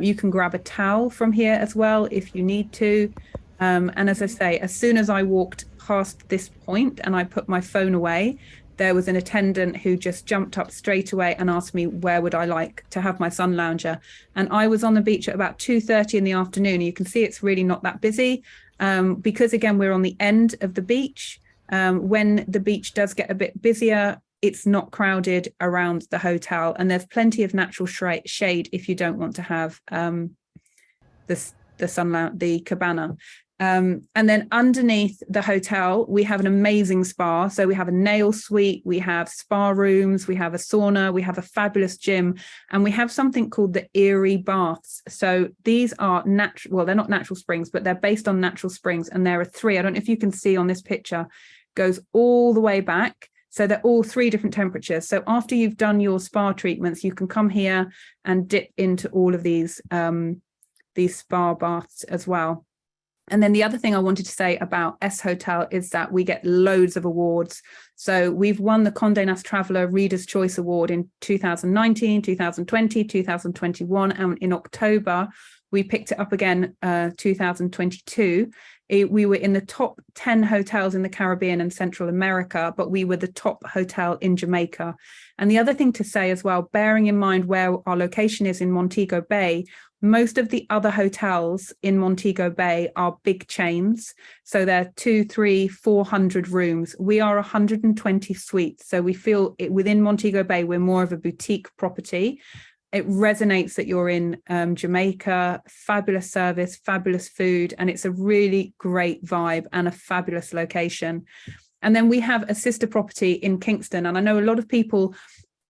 You can grab a towel from here as well if you need to. And as I say, as soon as I walked past this point and I put my phone away, there was an attendant who just jumped up straight away and asked me where would I like to have my sun lounger. And I was on the beach at about 2:30 in the afternoon. You can see it's really not that busy because, again, we're on the end of the beach. When the beach does get a bit busier, it's not crowded around the hotel, and there's plenty of natural shade if you don't want to have the cabana. And then underneath the hotel, we have an amazing spa. So we have a nail suite, we have spa rooms, we have a sauna, we have a fabulous gym, and we have something called the Erie baths. So these are natural, well, they're not natural springs, but they're based on natural springs. And there are 3, I don't know if you can see on this picture, goes all the way back. So they're all 3 different temperatures. So after you've done your spa treatments, you can come here and dip into all of these spa baths as well. And then the other thing I wanted to say about S Hotel is that we get loads of awards. So we've won the Condé Nast Traveller Reader's Choice Award in 2019, 2020, 2021, and in October, we picked it up again 2022. We were in the top 10 hotels in the Caribbean and Central America, but we were the top hotel in Jamaica. And the other thing to say as well, bearing in mind where our location is in Montego Bay, most of the other hotels in Montego Bay are big chains. So they're 200, 300, 400 rooms. We are 120 suites. So we feel within Montego Bay, we're more of a boutique property. It resonates that you're in Jamaica, fabulous service, fabulous food, and it's a really great vibe and a fabulous location. And then we have a sister property in Kingston. And I know a lot of people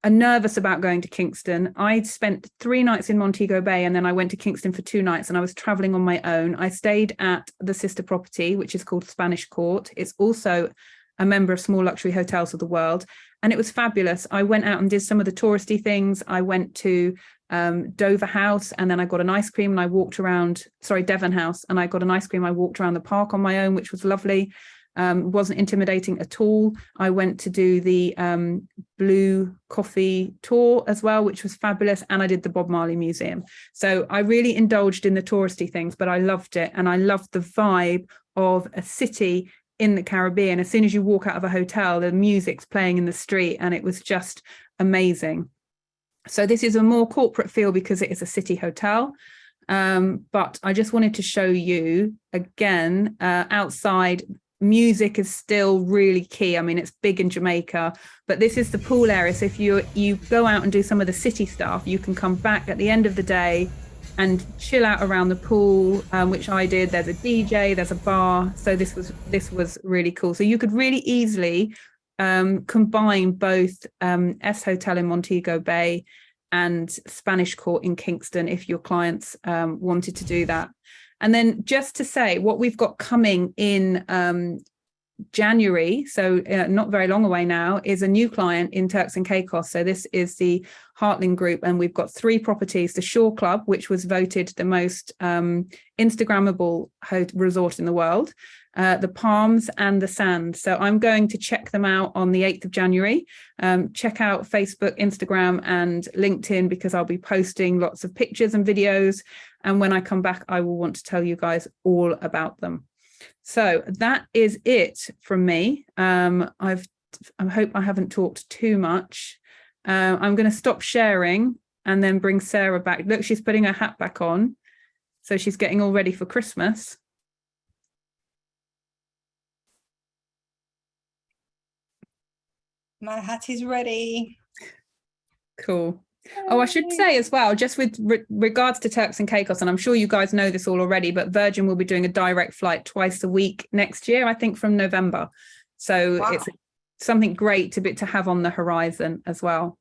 are nervous about going to Kingston. I spent 3 nights in Montego Bay and then I went to Kingston for 2 nights and I was traveling on my own. I stayed at the sister property, which is called Spanish Court. It's also a member of Small Luxury Hotels of the World. And it was fabulous. I went out and did some of the touristy things. I went to Dover House and then I got an ice cream and I walked around, Devon House, and I got an ice cream. I walked around the park on my own, which was lovely. Wasn't intimidating at all. I went to do the Blue Coffee tour as well, which was fabulous. And I did the Bob Marley Museum. So I really indulged in the touristy things, but I loved it. And I loved the vibe of a city in the Caribbean. As soon as you walk out of a hotel, the music's playing in the street and it was just amazing. So this is a more corporate feel because it is a city hotel. But I just wanted to show you again, outside, music is still really key. I mean, it's big in Jamaica, but this is the pool area. So if you go out and do some of the city stuff, you can come back at the end of the day and chill out around the pool, which I did. There's a DJ, there's a bar. So this was really cool. So you could really easily combine both S Hotel in Montego Bay and Spanish Court in Kingston if your clients wanted to do that. And then just to say what we've got coming in January, so not very long away now, is a new client in Turks and Caicos. So this is the Heartland Group, and we've got 3 properties: the Shore Club, which was voted the most Instagrammable resort in the world, the Palms, and the Sands. So I'm going to check them out on the 8th of January. Check out Facebook, Instagram, and LinkedIn because I'll be posting lots of pictures and videos. And when I come back, I will want to tell you guys all about them. So that is it from me. I hope I haven't talked too much. I'm going to stop sharing and then bring Sarah back. Look, she's putting her hat back on. So she's getting all ready for Christmas. My hat is ready. Cool. Oh, I should say as well, just with regards to Turks and Caicos, and I'm sure you guys know this all already, but Virgin will be doing a direct flight twice a week next year, I think from November. So wow. It's something great to have on the horizon as well.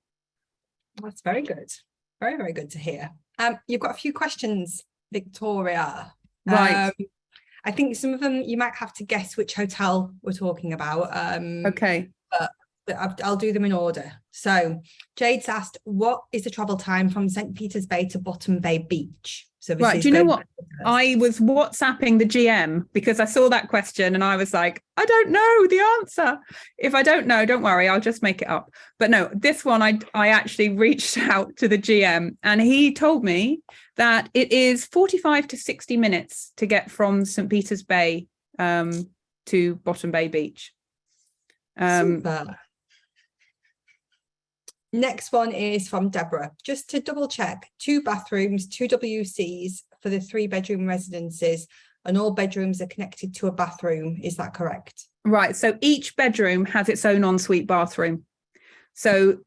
That's very good. Very, very good to hear. You've got a few questions, Victoria. Right. I think some of them you might have to guess which hotel we're talking about. Okay. But I'll do them in order. So Jade's asked, what is the travel time from St. Peter's Bay to Bottom Bay Beach? So right, do you know what? I was WhatsApping the GM because I saw that question and I was like, I don't know the answer. If I don't know, don't worry, I'll just make it up. But no, this one, I actually reached out to the GM and he told me that it is 45 to 60 minutes to get from St. Peter's Bay to Bottom Bay Beach. Super. Next one is from Deborah. Just to double check, 2 bathrooms, 2 WCs for the 3-bedroom residences, and all bedrooms are connected to a bathroom. Is that correct? Right. So each bedroom has its own ensuite bathroom. So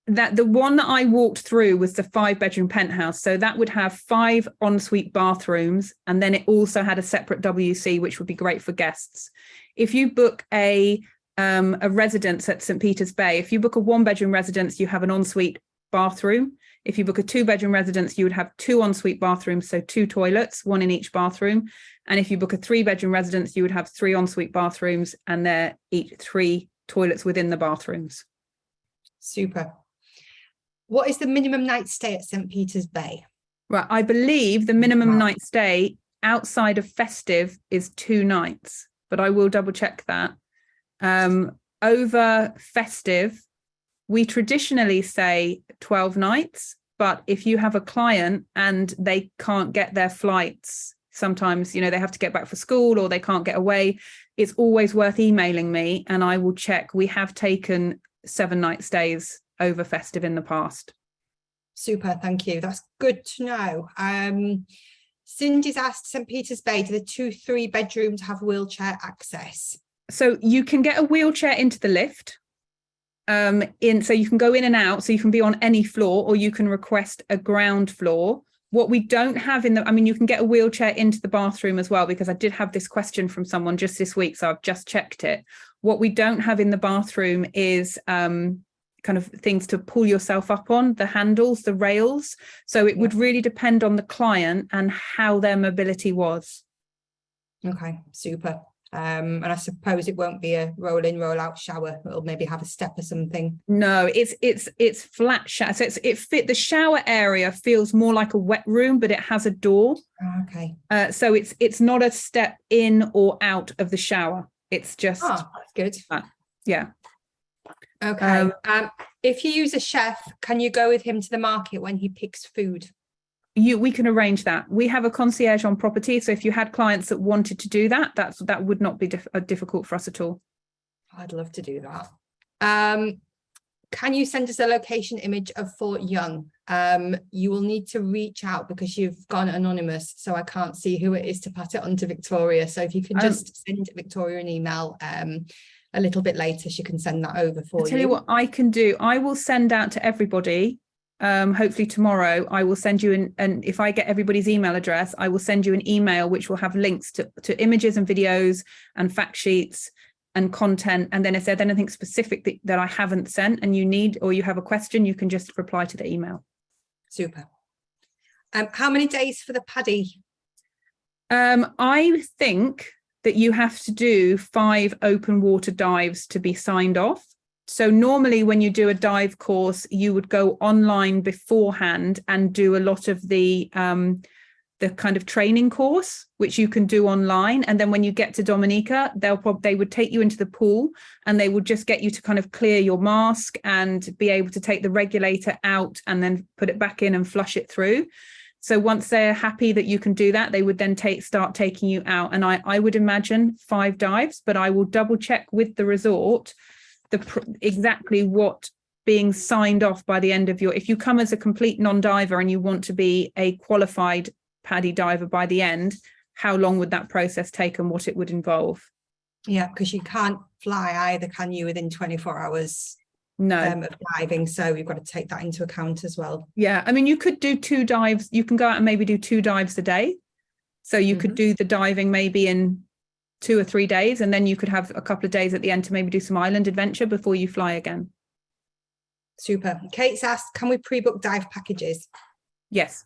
that the one that I walked through was the 5-bedroom penthouse. So that would have 5 ensuite bathrooms. And then it also had a separate WC, which would be great for guests. If you book a residence at St. Peter's Bay, if you book a 1-bedroom residence, you have an ensuite bathroom. If you book a 2-bedroom residence, you would have 2 ensuite bathrooms, so 2 toilets, 1 in each bathroom. And if you book a 3-bedroom residence, you would have 3 ensuite bathrooms and they're each 3 toilets within the bathrooms. Super. What is the minimum night stay at St. Peter's Bay? Right, I believe the minimum night stay outside of festive is 2 nights, but I will double check that. Over festive, we traditionally say 12 nights, but if you have a client and they can't get their flights, sometimes, they have to get back for school or they can't get away, it's always worth emailing me and I will check. We have taken 7-night stays over festive in the past. Super, thank you. That's good to know. Cindy's asked, St. Peter's Bay, do the 2 3-bedrooms have wheelchair access? So you can get a wheelchair into the lift. So you can go in and out, so you can be on any floor, or you can request a ground floor. What we don't have you can get a wheelchair into the bathroom as well, because I did have this question from someone just this week, so I've just checked it. What we don't have in the bathroom is kind of things to pull yourself up on, the handles, the rails. So it would really depend on the client and how their mobility was. Okay, super. And I suppose it won't be a roll in, roll out shower. It'll maybe have a step or something. No, it's flat shower. So the shower area feels more like a wet room, but it has a door. Okay. So it's not a step in or out of the shower. It's just that's good. Yeah. Okay. If you use a chef, can you go with him to the market when he picks food? We can arrange that. We have a concierge on property, so if you had clients that wanted to do that, that would not be difficult for us at all. I'd love to do that. Can you send us a location image of Fort Young? You will need to reach out because you've gone anonymous, so I can't see who it is to pass it on to Victoria. So if you can just send Victoria an email a little bit later, she can send that over for you. I'll tell you what I can do. I will send out to everybody. Hopefully tomorrow I will send you and if I get everybody's email address, I will send you an email which will have links to images and videos and fact sheets and content. And then if there's anything specific that I haven't sent and you need, or you have a question, you can just reply to the email. Super. How many days for the paddy? I think that you have to do 5 open water dives to be signed off. So normally when you do a dive course, you would go online beforehand and do a lot of the kind of training course, which you can do online. And then when you get to Dominica, they would take you into the pool and they would just get you to kind of clear your mask and be able to take the regulator out and then put it back in and flush it through. So once they're happy that you can do that, they would then start taking you out. And I would imagine 5 dives, but I will double check with the resort exactly what being signed off by the end of if you come as a complete non-diver and you want to be a qualified paddy diver by the end, how long would that process take and what it would involve? Yeah, because you can't fly either, can you, within 24 hours? No. Of diving, so we've got to take that into account as well. Yeah, I mean, you could do 2 dives. You can go out and maybe do 2 dives a day. So you could do the diving maybe in 2 or 3 days, and then you could have a couple of days at the end to maybe do some island adventure before you fly again. Super. Kate's asked, can we pre-book dive packages? Yes,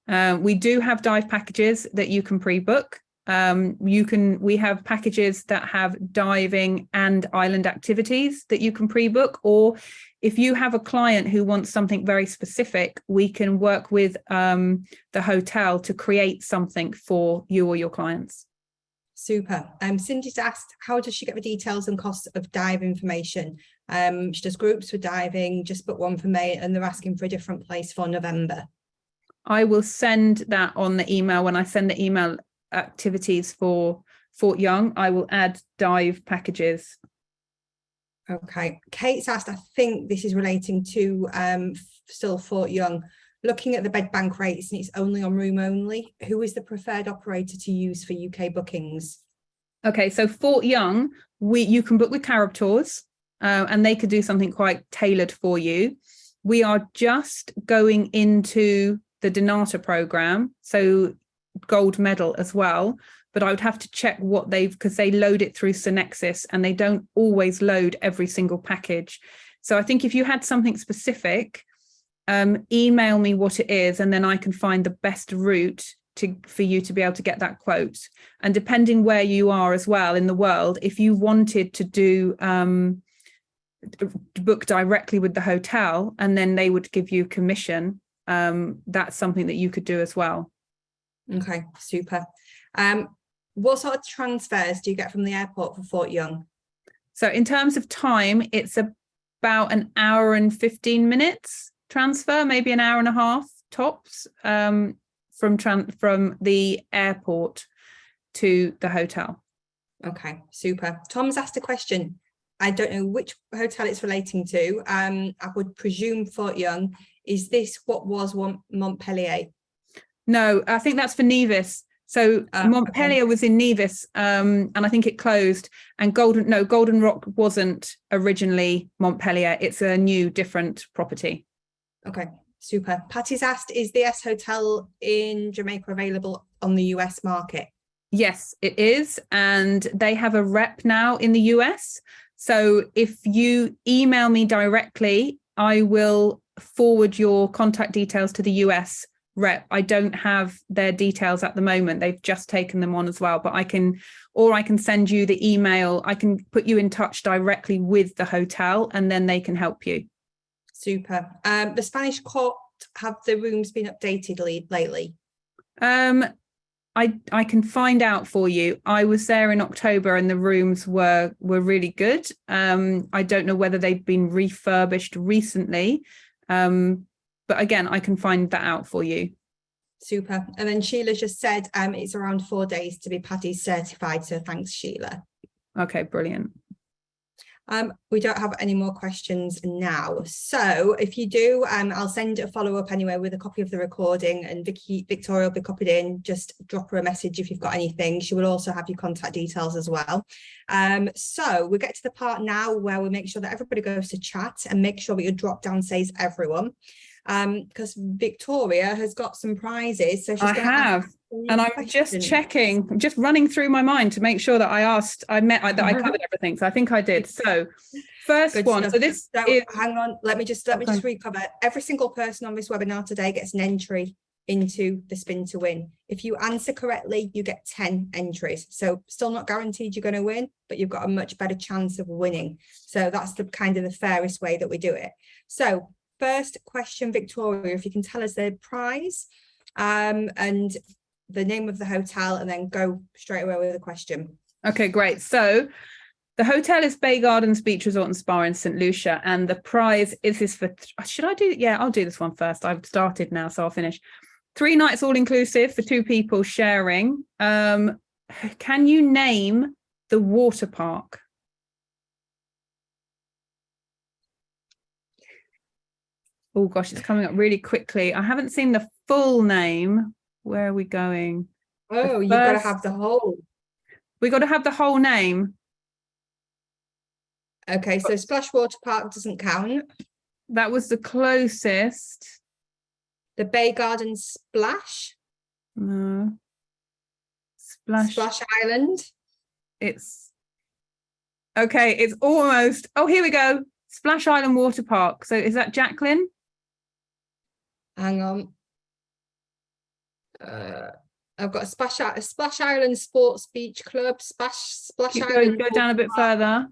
we do have dive packages that you can pre-book. We have packages that have diving and island activities that you can pre-book, or if you have a client who wants something very specific, we can work with the hotel to create something for you or your clients. Super. Cindy's asked, how does she get the details and costs of dive information? She does groups for diving, just booked one for May, and they're asking for a different place for November. I will send that on the email. When I send the email activities for Fort Young, I will add dive packages. Okay. Kate's asked, I think this is relating to still Fort Young. Looking at the bed bank rates and it's only on room only, who is the preferred operator to use for UK bookings? Okay, so Fort Young, you can book with Carib Tours and they could do something quite tailored for you. We are just going into the Donata program, so gold medal as well, but I would have to check what because they load it through Synexis and they don't always load every single package. So I think if you had something specific, email me what it is and then I can find the best route for you to be able to get that quote. And depending where you are as well in the world, if you wanted to do book directly with the hotel and then they would give you commission, that's something that you could do as well. Okay, super. What sort of transfers do you get from the airport for Fort Young? So in terms of time, it's about an hour and 15 minutes transfer, maybe an hour and a half tops, from the airport to the hotel. Okay, super. Tom's asked a question. I don't know which hotel it's relating to. I would presume Fort Young. Is this what was Montpellier? No, I think that's for Nevis. So Montpellier was in Nevis, and I think it closed. And Golden Rock wasn't originally Montpellier. It's a new, different property. Okay, super. Patty's asked, is the S Hotel in Jamaica available on the US market? Yes, it is. And they have a rep now in the US. So if you email me directly, I will forward your contact details to the US rep. I don't have their details at the moment. They've just taken them on as well, but I can send you the email. I can put you in touch directly with the hotel and then they can help you. Super. The Spanish Court, have the rooms been updated lately? I can find out for you. I was there in October and the rooms were really good. I don't know whether they've been refurbished recently. But again, I can find that out for you. Super. And then Sheila just said it's around 4 days to be Paddy's certified. So thanks, Sheila. Okay, brilliant. We don't have any more questions now. So if you do, I'll send a follow-up anyway with a copy of the recording, and Victoria will be copied in. Just drop her a message if you've got anything. She will also have your contact details as well. So we get to the part now where we make sure that everybody goes to chat and make sure that your drop down says everyone. Because Victoria has got some prizes. So she's and I'm just checking, I'm just running through my mind to make sure that I covered everything. So I think I did. So first Good one. Stuff. So this is, hang on, let me just recover. Every single person on this webinar today gets an entry into the spin to win. If you answer correctly, you get 10 entries. So still not guaranteed you're going to win, but you've got a much better chance of winning. So that's the kind of the fairest way that we do it. So first question, Victoria, if you can tell us the prize and the name of the hotel, and then go straight away with the question. Okay, great. So the hotel is Bay Gardens Beach Resort and Spa in St. Lucia, and the prize is this for, should I do, yeah, I'll do this one first. I've started now, so I'll finish. 3 nights all inclusive for 2 people sharing. Can you name the water park? Oh gosh, it's coming up really quickly. I haven't seen the full name. Where are we going? Oh, you've got to have the whole. We got to have the whole name. Okay, so Splash Water Park doesn't count. That was the closest. The Bay Garden Splash? No. Splash Island? It's okay, it's almost. Oh, here we go. Splash Island Water Park. So is that Jacqueline? Hang on. I've got a Splash Island Sports Beach Club, Splash Island. Go down a bit further.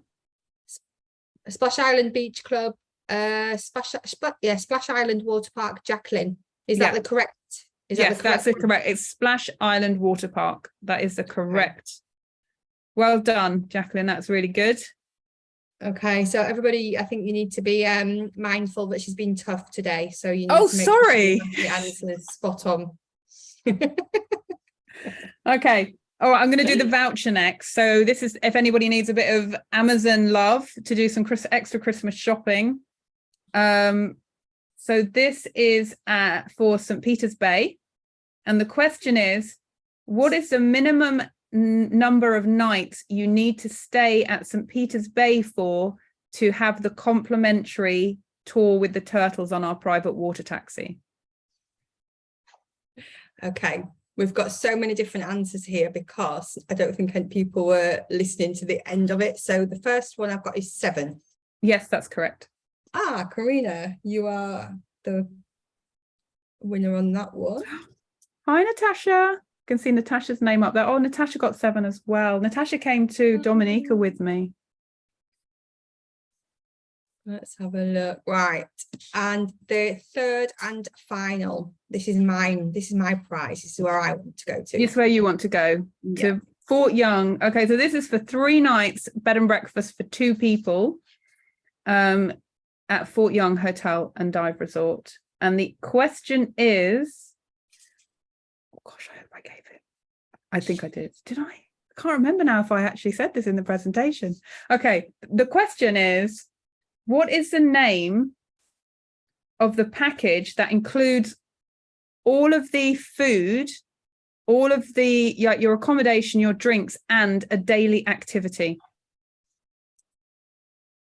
Splash Island Beach Club, Splash Island Water Park, Jacqueline. Is that the correct? Yes, that's correct. It's Splash Island Water Park. That is the correct. Okay. Well done, Jacqueline. That's really good. Okay, so everybody, I think you need to be mindful that she's been tough today. So you need to make sorry. Sure the answers spot on. Okay. All right, I'm going to do the voucher next. So this is if anybody needs a bit of Amazon love to do some extra Christmas shopping. So this is for St. Peter's Bay. And the question is, what is the minimum number of nights you need to stay at St. Peter's Bay for to have the complimentary tour with the turtles on our private water taxi? Okay, we've got so many different answers here because I don't think people were listening to the end of it. So the first one I've got is 7. Yes, that's correct. Karina, you are the winner on that one. Hi, Natasha. You can see Natasha's name up there. Oh, Natasha got 7 as well. Natasha came to Dominica with me. Let's have a look. Right. And the third and final, this is mine. This is my prize. This is where I want to go to. It's where you want to go, to Fort Young. Okay, so this is for 3 nights, bed and breakfast for 2 people at Fort Young Hotel and Dive Resort. And the question is, oh gosh, I hope I gave it. I think I did. Did I? I can't remember now if I actually said this in the presentation. Okay, the question is, what is the name of the package that includes all of the food, all of the your accommodation, your drinks, and a daily activity?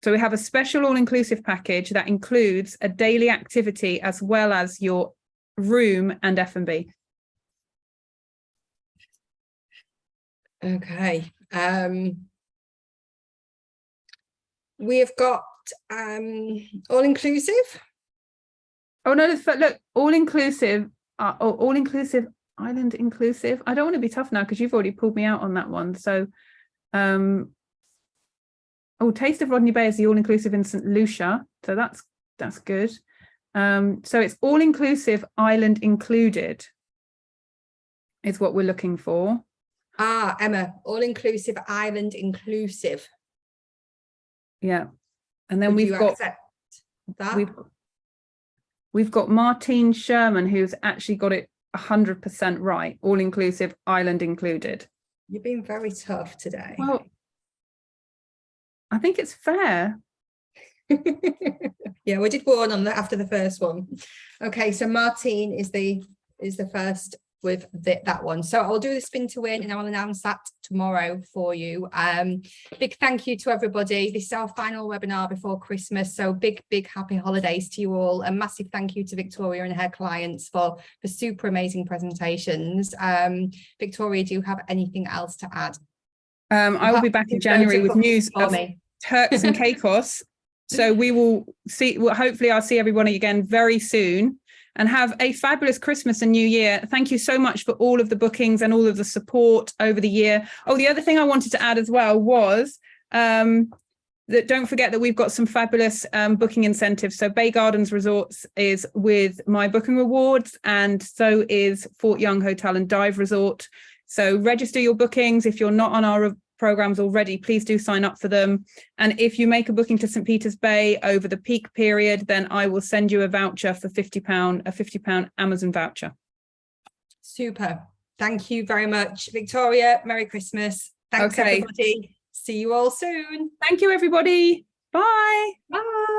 So we have a special all-inclusive package that includes a daily activity as well as your room and F&B. Okay. We have got all-inclusive. Oh no, look, all-inclusive, all-inclusive, island inclusive. I don't want to be tough now because you've already pulled me out on that one. So, oh, Taste of Rodney Bay is the all-inclusive in St. Lucia. So that's good. So it's all-inclusive, island included is what we're looking for. Ah, Emma, all-inclusive, island inclusive. Yeah. And then Would we've you got accept that? We've got Martine Sherman, who's actually got it 100% right. All-inclusive, island included. You've been very tough today. Well, I think it's fair. Yeah, we did warn on that after the first one. Okay, so Martine is the first with that one. So I'll do the spin to win and I will announce that tomorrow for you. Big thank you to everybody. This is our final webinar before Christmas. So big happy holidays to you all. A massive thank you to Victoria and her clients for super amazing presentations. Victoria, do you have anything else to add? I will be back in January with news of Turks and Caicos. So we will see, well, hopefully I'll see everybody again very soon. And have a fabulous Christmas and New Year. Thank you so much for all of the bookings and all of the support over the year. Oh, the other thing I wanted to add as well was that don't forget that we've got some fabulous booking incentives. So Bay Gardens Resorts is with My Booking Rewards, and so is Fort Young Hotel and Dive Resort. So register your bookings. If you're not on our programs already, please do sign up for them. And if you make a booking to St. Peter's Bay over the peak period, then I will send you a voucher for £50, a £50 Amazon voucher. Super. Thank you very much, Victoria. Merry Christmas. Thanks, everybody. See you all soon. Thank you, everybody. Bye. Bye.